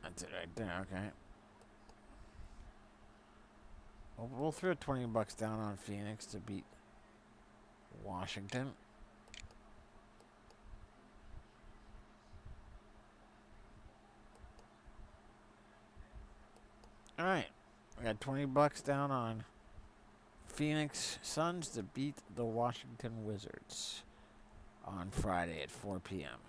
That's it right there. Okay. We'll throw 20 bucks down on Phoenix to beat Washington. All right, we got 20 bucks down on Phoenix Suns to beat the Washington Wizards on Friday at 4 p.m.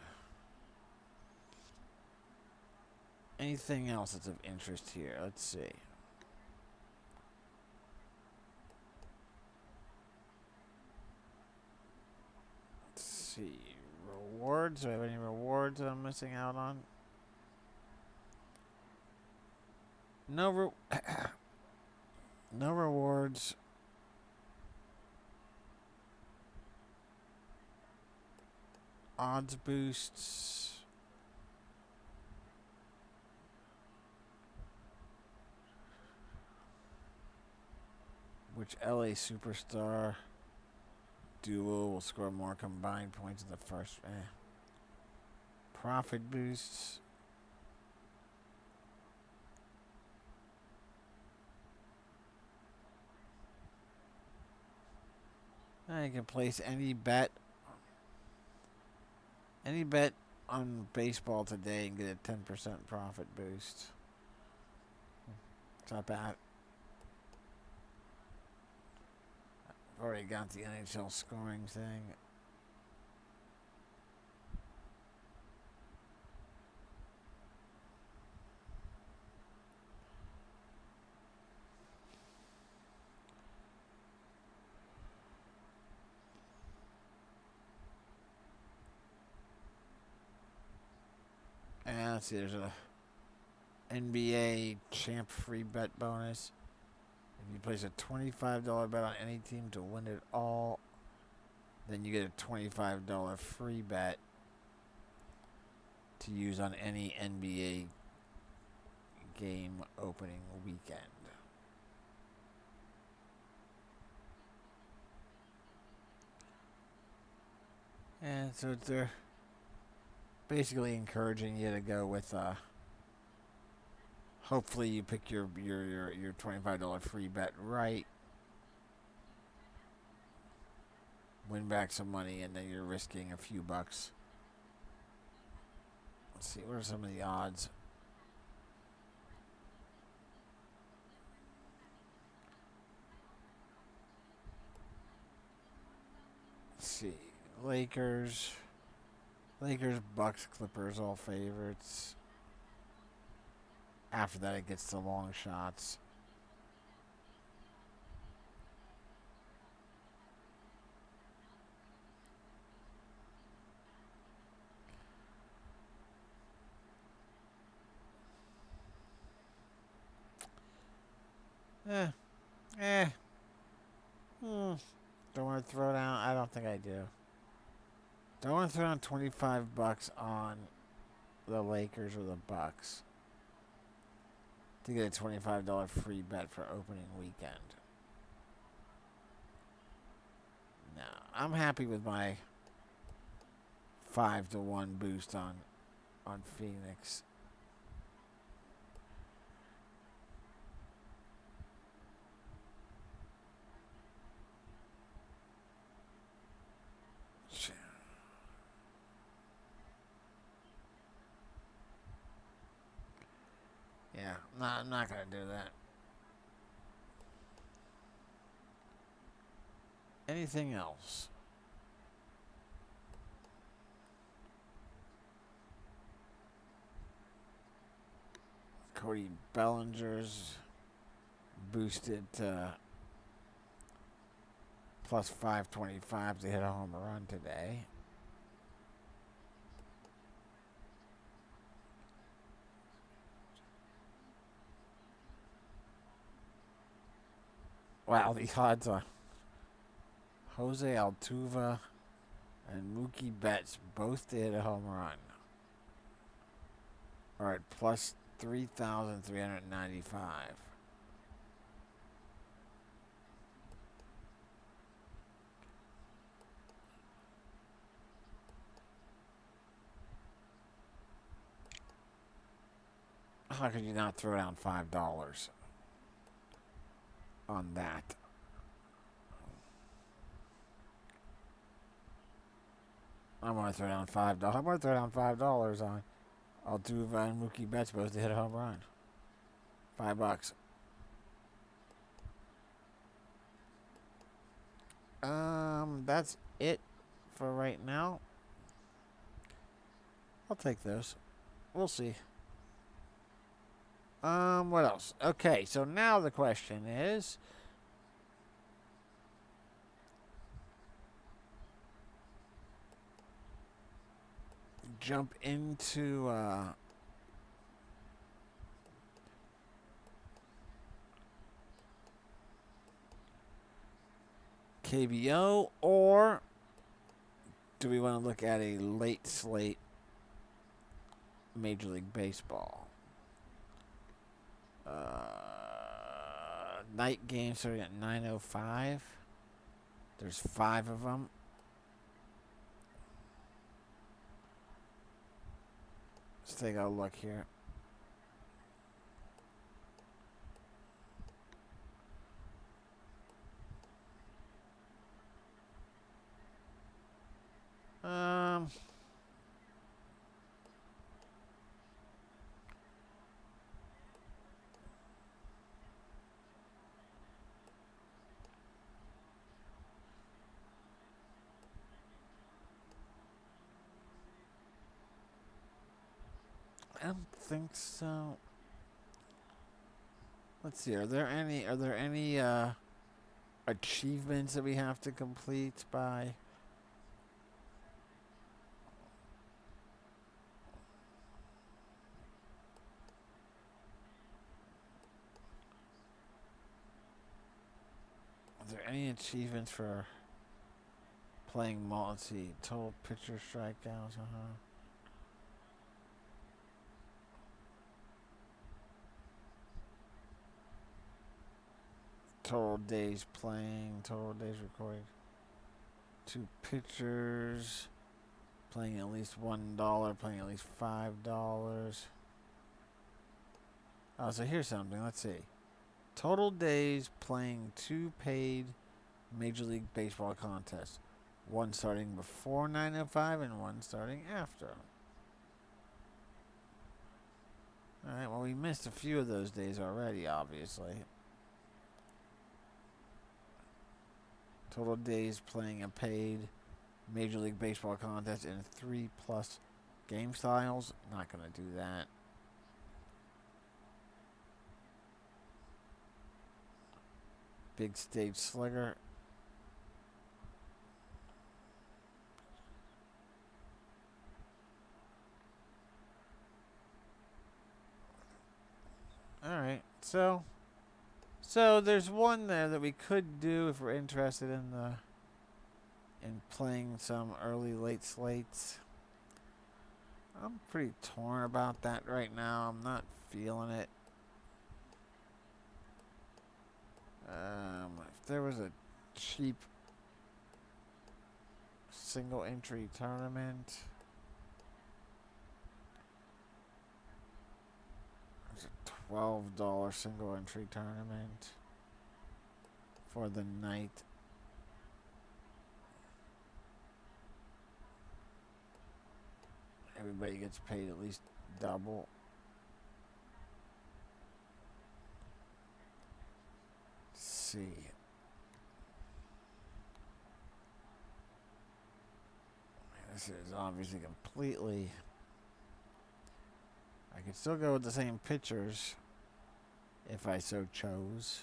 Anything else that's of interest here? Let's see. Let's see. Rewards? Do I have any rewards that I'm missing out on? No no rewards. Odds boosts. Which LA superstar duo will score more combined points in the first? Profit boosts. You can place any bet on baseball today and get a 10% profit boost. It's not bad. I've already got the NHL scoring thing. And let's see, there's a NBA champ free bet bonus. If you place a $25 bet on any team to win it all, then you get a $25 free bet to use on any NBA game opening weekend. And so they're basically encouraging you to go with hopefully you pick your $25 free bet right, win back some money, and then you're risking a few bucks. Let's see, what are some of the odds? Let's see, Lakers, Bucks, Clippers, all favorites. After that, it gets to long shots. Eh. Don't want to throw down. I don't think I do. Don't want to throw down 25 bucks on the Lakers or the Bucks to get a $25 free bet for opening weekend. No, I'm happy with my 5-1 boost on Phoenix. Yeah, I'm not going to do that. Anything else? Cody Bellinger's boosted to plus 525 to hit a home run today. Wow, the odds are Jose Altuve and Mookie Betts both to hit a home run are at plus 3,395. How could you not throw down $5? on that. I'm gonna throw down $5. I'm gonna throw down $5 on Altuve and Mookie Betts both to hit a home run. $5. That's it for right now. I'll take those. We'll see. What else? Okay, so now the question is, jump into KBO, or do we want to look at a late slate Major League Baseball? Night game starting at 9:05. There's 5 of them. Let's take a look here. I don't think so. Let's see. Are there any achievements that we have to complete by? Are there any achievements for playing multi total pitcher strikeouts? Total days playing, total days recorded. 2 pitchers, playing at least $1, playing at least $5. Oh, so here's something. Let's see. Total days playing 2 paid Major League Baseball contests. 1 starting before 9:05 and 1 starting after. Alright, well, we missed a few of those days already, obviously. Total days playing a paid Major League Baseball contest in 3+ game styles. Not going to do that. Big stage slugger. Alright, so there's one there that we could do if we're interested in playing some early late slates. I'm pretty torn about that right now. I'm not feeling it. If there was a cheap single entry tournament, there's a $12 single entry tournament for the night. Everybody gets paid at least double. Let's see. This is obviously completely. I could still go with the same pitchers if I so chose.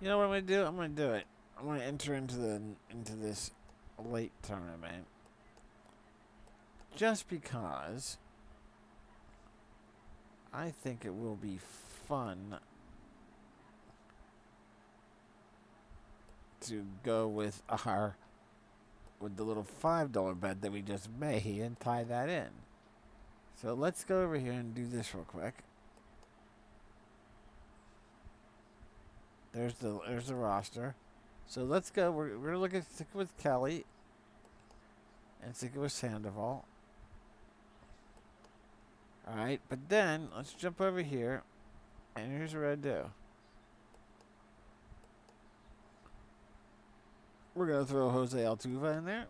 You know what I'm gonna do? I'm gonna do it. I'm gonna enter into this late tournament just because I think it will be fun to go with the little $5 bet that we just made and tie that in. So let's go over here and do this real quick. There's the roster. So let's go. We're gonna look at stick with Kelly and stick with Sandoval. All right, but then let's jump over here, and here's what I do. We're gonna throw Jose Altuve in there,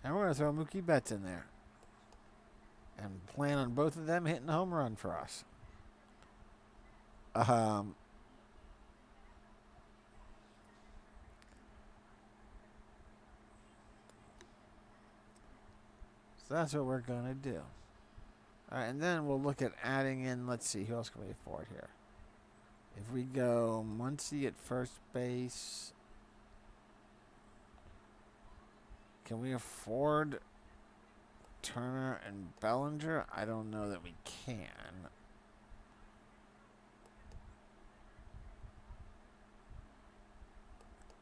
and we're gonna throw Mookie Betts in there, and plan on both of them hitting a home run for us. So that's what we're gonna do. All right, and then we'll look at adding in. Let's see, who else can we afford here? If we go Muncy at first base, can we afford Turner and Bellinger? I don't know that we can.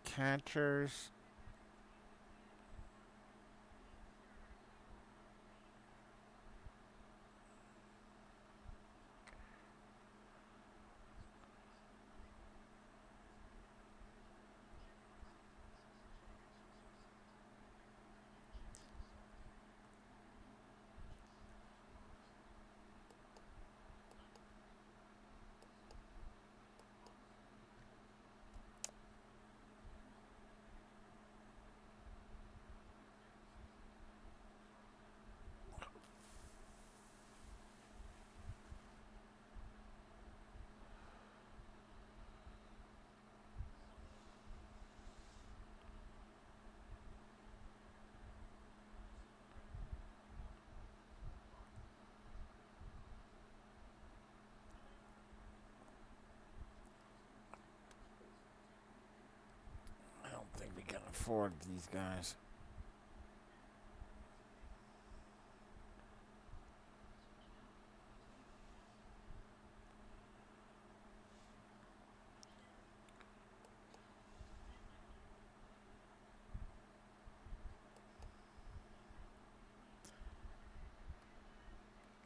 Catchers. I don't think we can afford these guys.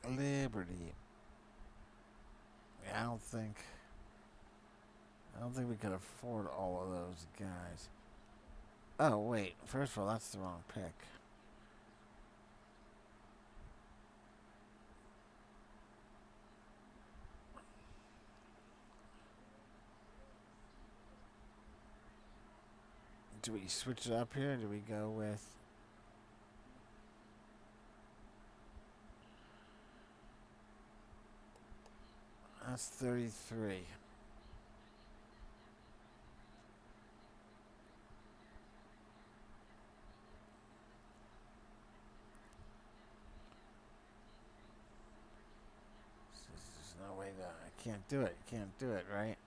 Liberty. I don't think we could afford all of those guys. Oh wait, first of all, that's the wrong pick. Do we switch it up here? Do we go with... That's 33. There's no way that I can't do it. Can't do it, right?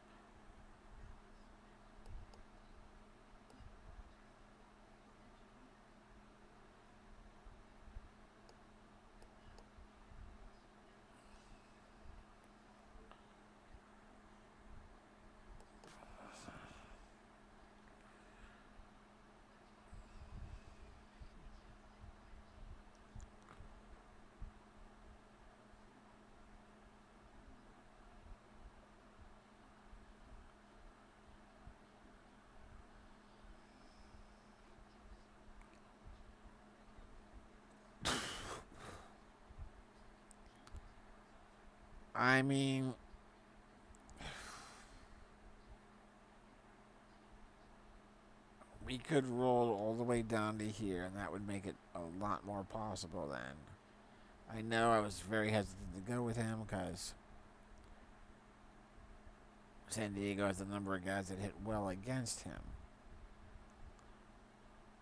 I mean, we could roll all the way down to here, and that would make it a lot more possible then. I know I was very hesitant to go with him because San Diego has a number of guys that hit well against him.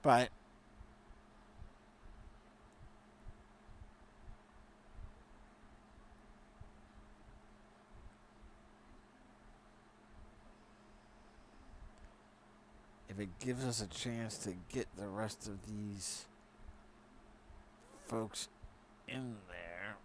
But if it gives us a chance to get the rest of these folks in there.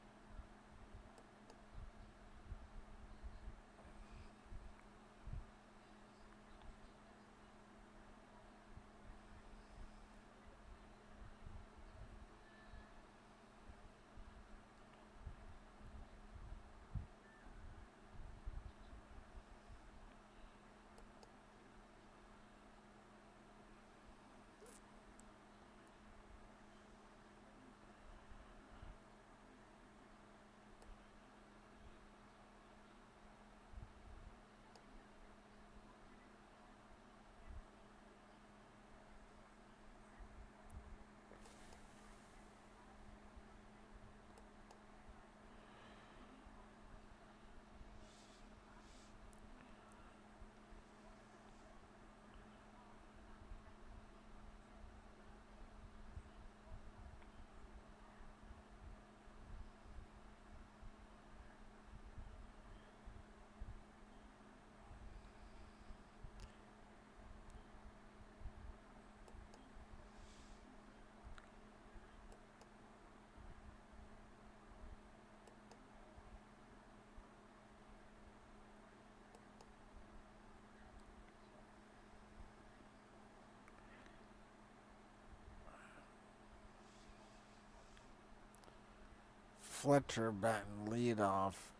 Fletcher batting lead off.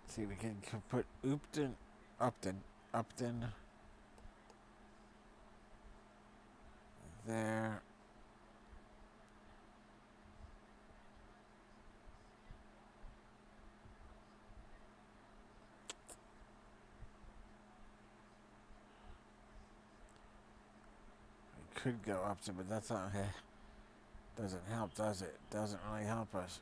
See, we can put Upton there. We could go Upton, but that's not. Doesn't help, does it? Doesn't really help us.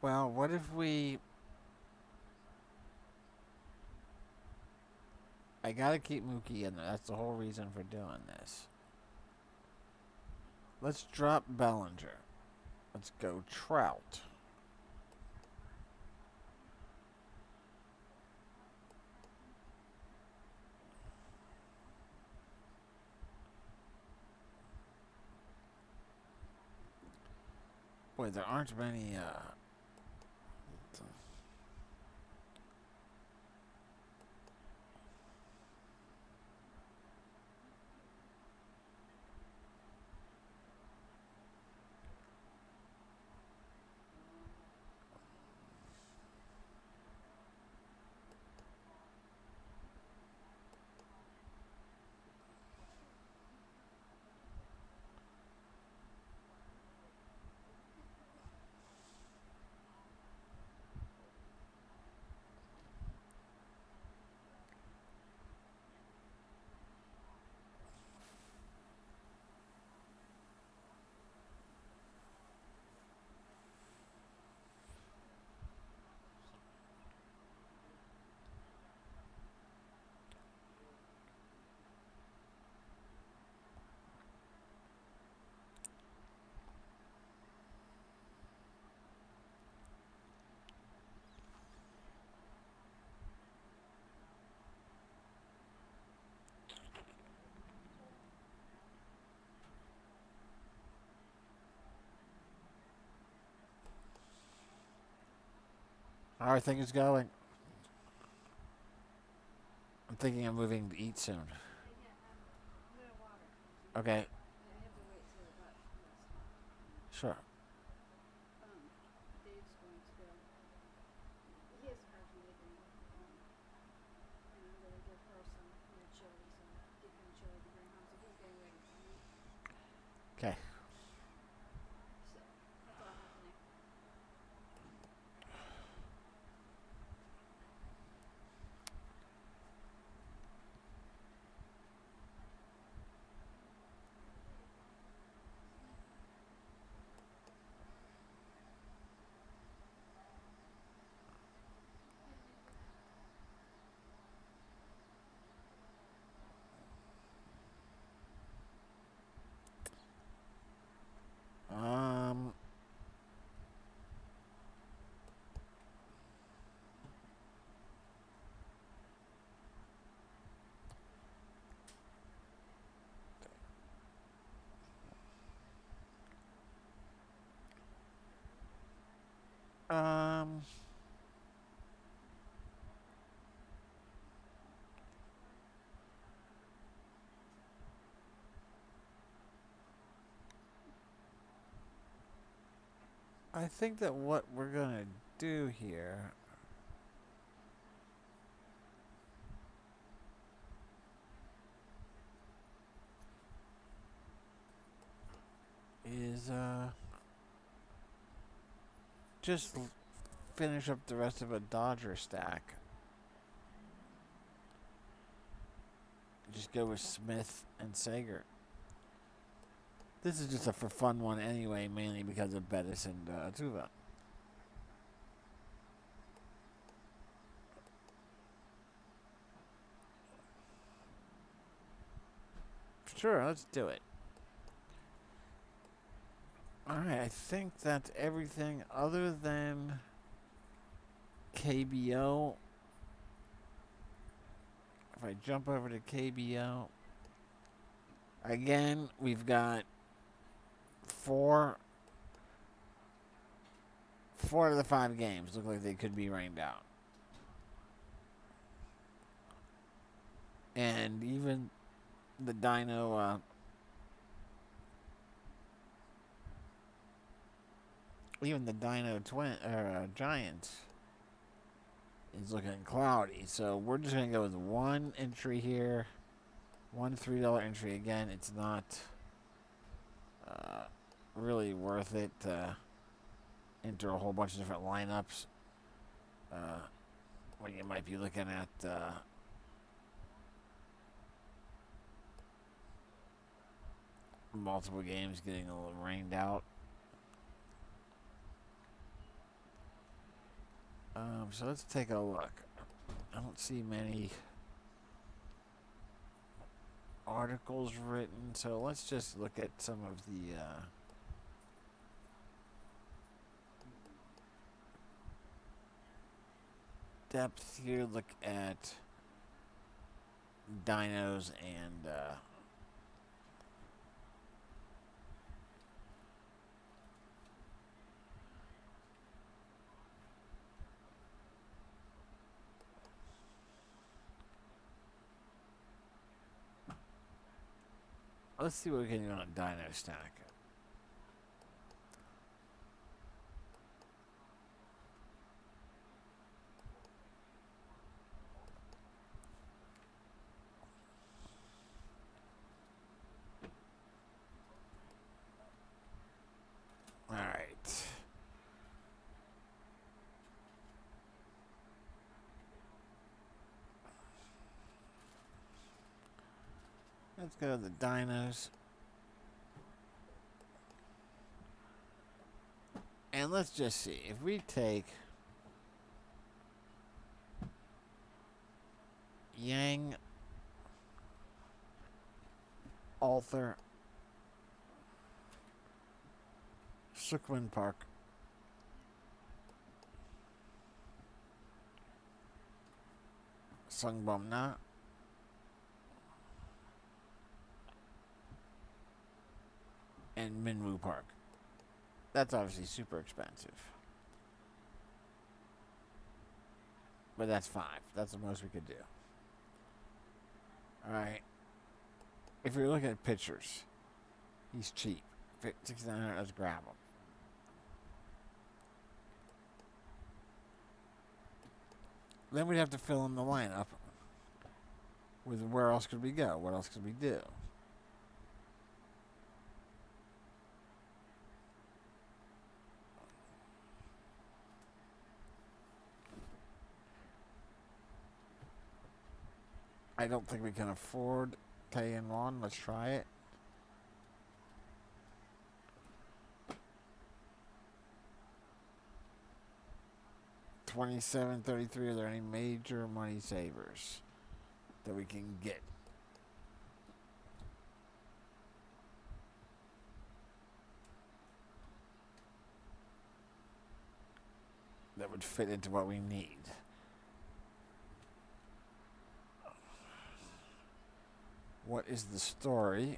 Well, what if we... I gotta keep Mookie in there. That's the whole reason for doing this. Let's drop Bellinger. Let's go Trout. Boy, there aren't many, how are things going? I'm thinking of moving to eat soon. Okay. Sure. Okay. Um, um, I think that what we're gonna do here is just finish up the rest of a Dodger stack. Just go with Smith and Sager. This is just a for fun one anyway, mainly because of Bettis and Tuva. Sure, let's do it. Alright, I think that's everything other than KBO. If I jump over to KBO, again, we've got four out of the 5 games look like they could be rained out. And even the Dino, Giants is looking cloudy. So we're just gonna go with one entry here, one $3 entry. Again, it's not really worth it to enter a whole bunch of different lineups when you might be looking at multiple games getting a little rained out. So let's take a look. I don't see many articles written, so let's just look at some of the depth here. Look at dinos and let's see what we can do on a dino stack. All right. Let's go to the dinos. And let's just see. If we take Yang, Arthur, Sukwin Park, Sungbum Na, and Minwoo Park. That's obviously super expensive. But that's 5. That's the most we could do. Alright. If you're looking at pictures, he's cheap. $6,900, let's grab him. Then we'd have to fill in the lineup with where else could we go? What else could we do? I don't think we can afford Tae-in-Won. Let's try it. $27.33. Are there any major money savers that we can get? That would fit into what we need. What is the story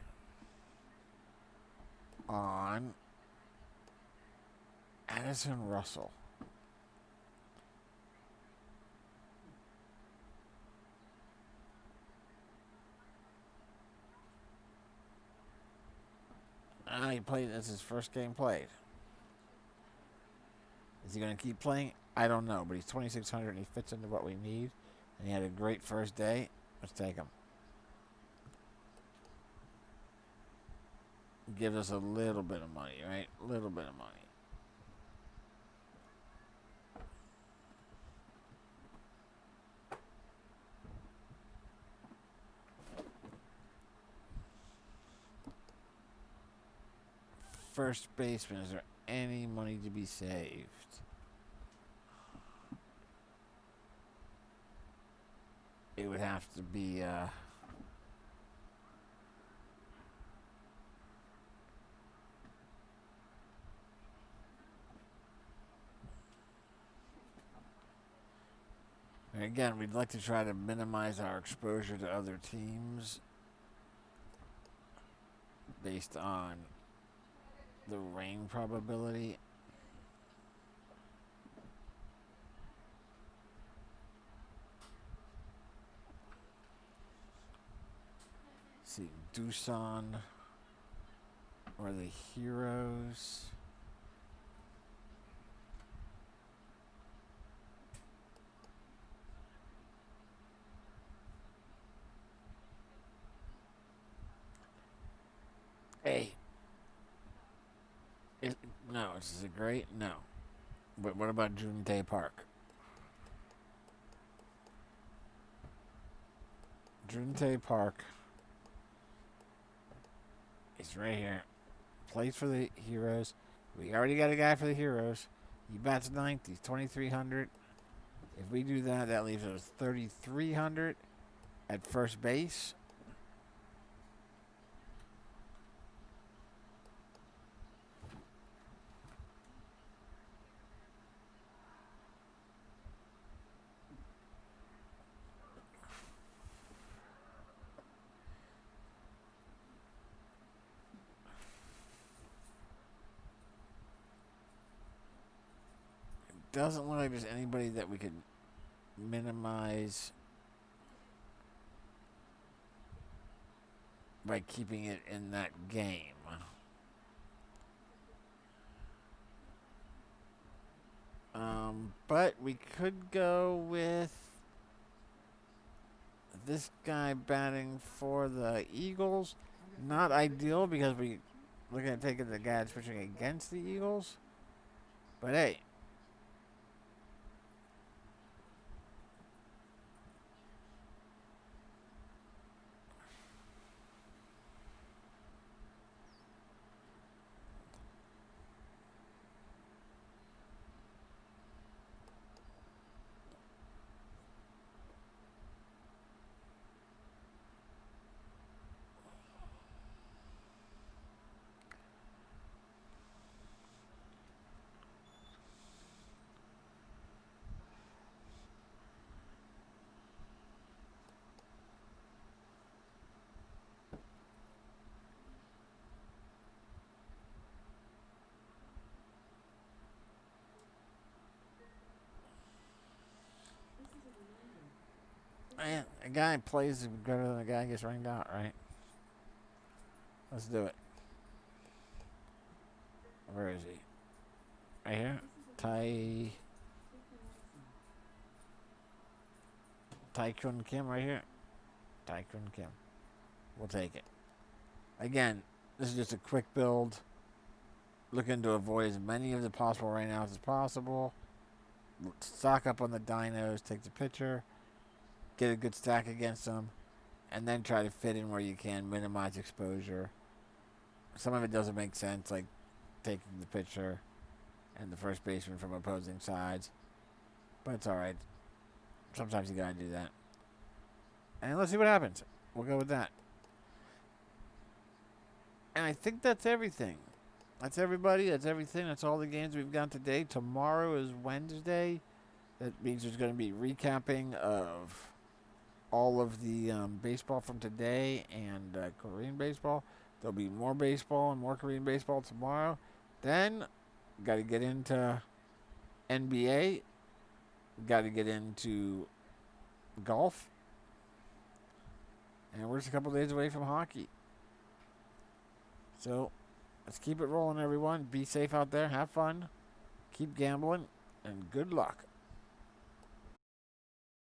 on Addison Russell? He played. That's his first game played. Is he going to keep playing? I don't know, but he's 2,600 and he fits into what we need. And he had a great first day. Let's take him. Gives us a little bit of money, right? A little bit of money. First baseman, is there any money to be saved? It would have to be again, we'd like to try to minimize our exposure to other teams based on the rain probability. Let's see, Doosan or the Heroes. Hey. No, is it great? No. But what about Juntae Park? Juntae Park is right here. Plays for the Heroes. We already got a guy for the Heroes. He bats ninth. He's 2,300. If we do that, that leaves us 3,300 at first base. Doesn't look like there's anybody that we could minimize by keeping it in that game. But we could go with this guy batting for the Eagles. Not ideal because we're looking at taking the guy that's pitching against the Eagles. But hey. Man, a guy plays better than a guy gets rained out, right? Let's do it. Where is he? Right here? Tycoon Kim right here. Tycoon Kim. We'll take it. Again, this is just a quick build. Looking to avoid as many of the possible rainouts as possible. Stock up on the dinos, take the pitcher, get a good stack against them, and then try to fit in where you can, minimize exposure. Some of it doesn't make sense, like taking the pitcher and the first baseman from opposing sides. But it's alright. Sometimes you gotta do that. And let's see what happens. We'll go with that. And I think that's everything. That's everybody. That's everything. That's all the games we've got today. Tomorrow is Wednesday. That means there's going to be recapping of all of the baseball from today and Korean baseball. There'll be more baseball and more Korean baseball tomorrow. Then, got to get into NBA. Got to get into golf. And we're just a couple days away from hockey. So, let's keep it rolling, everyone. Be safe out there. Have fun. Keep gambling. And good luck.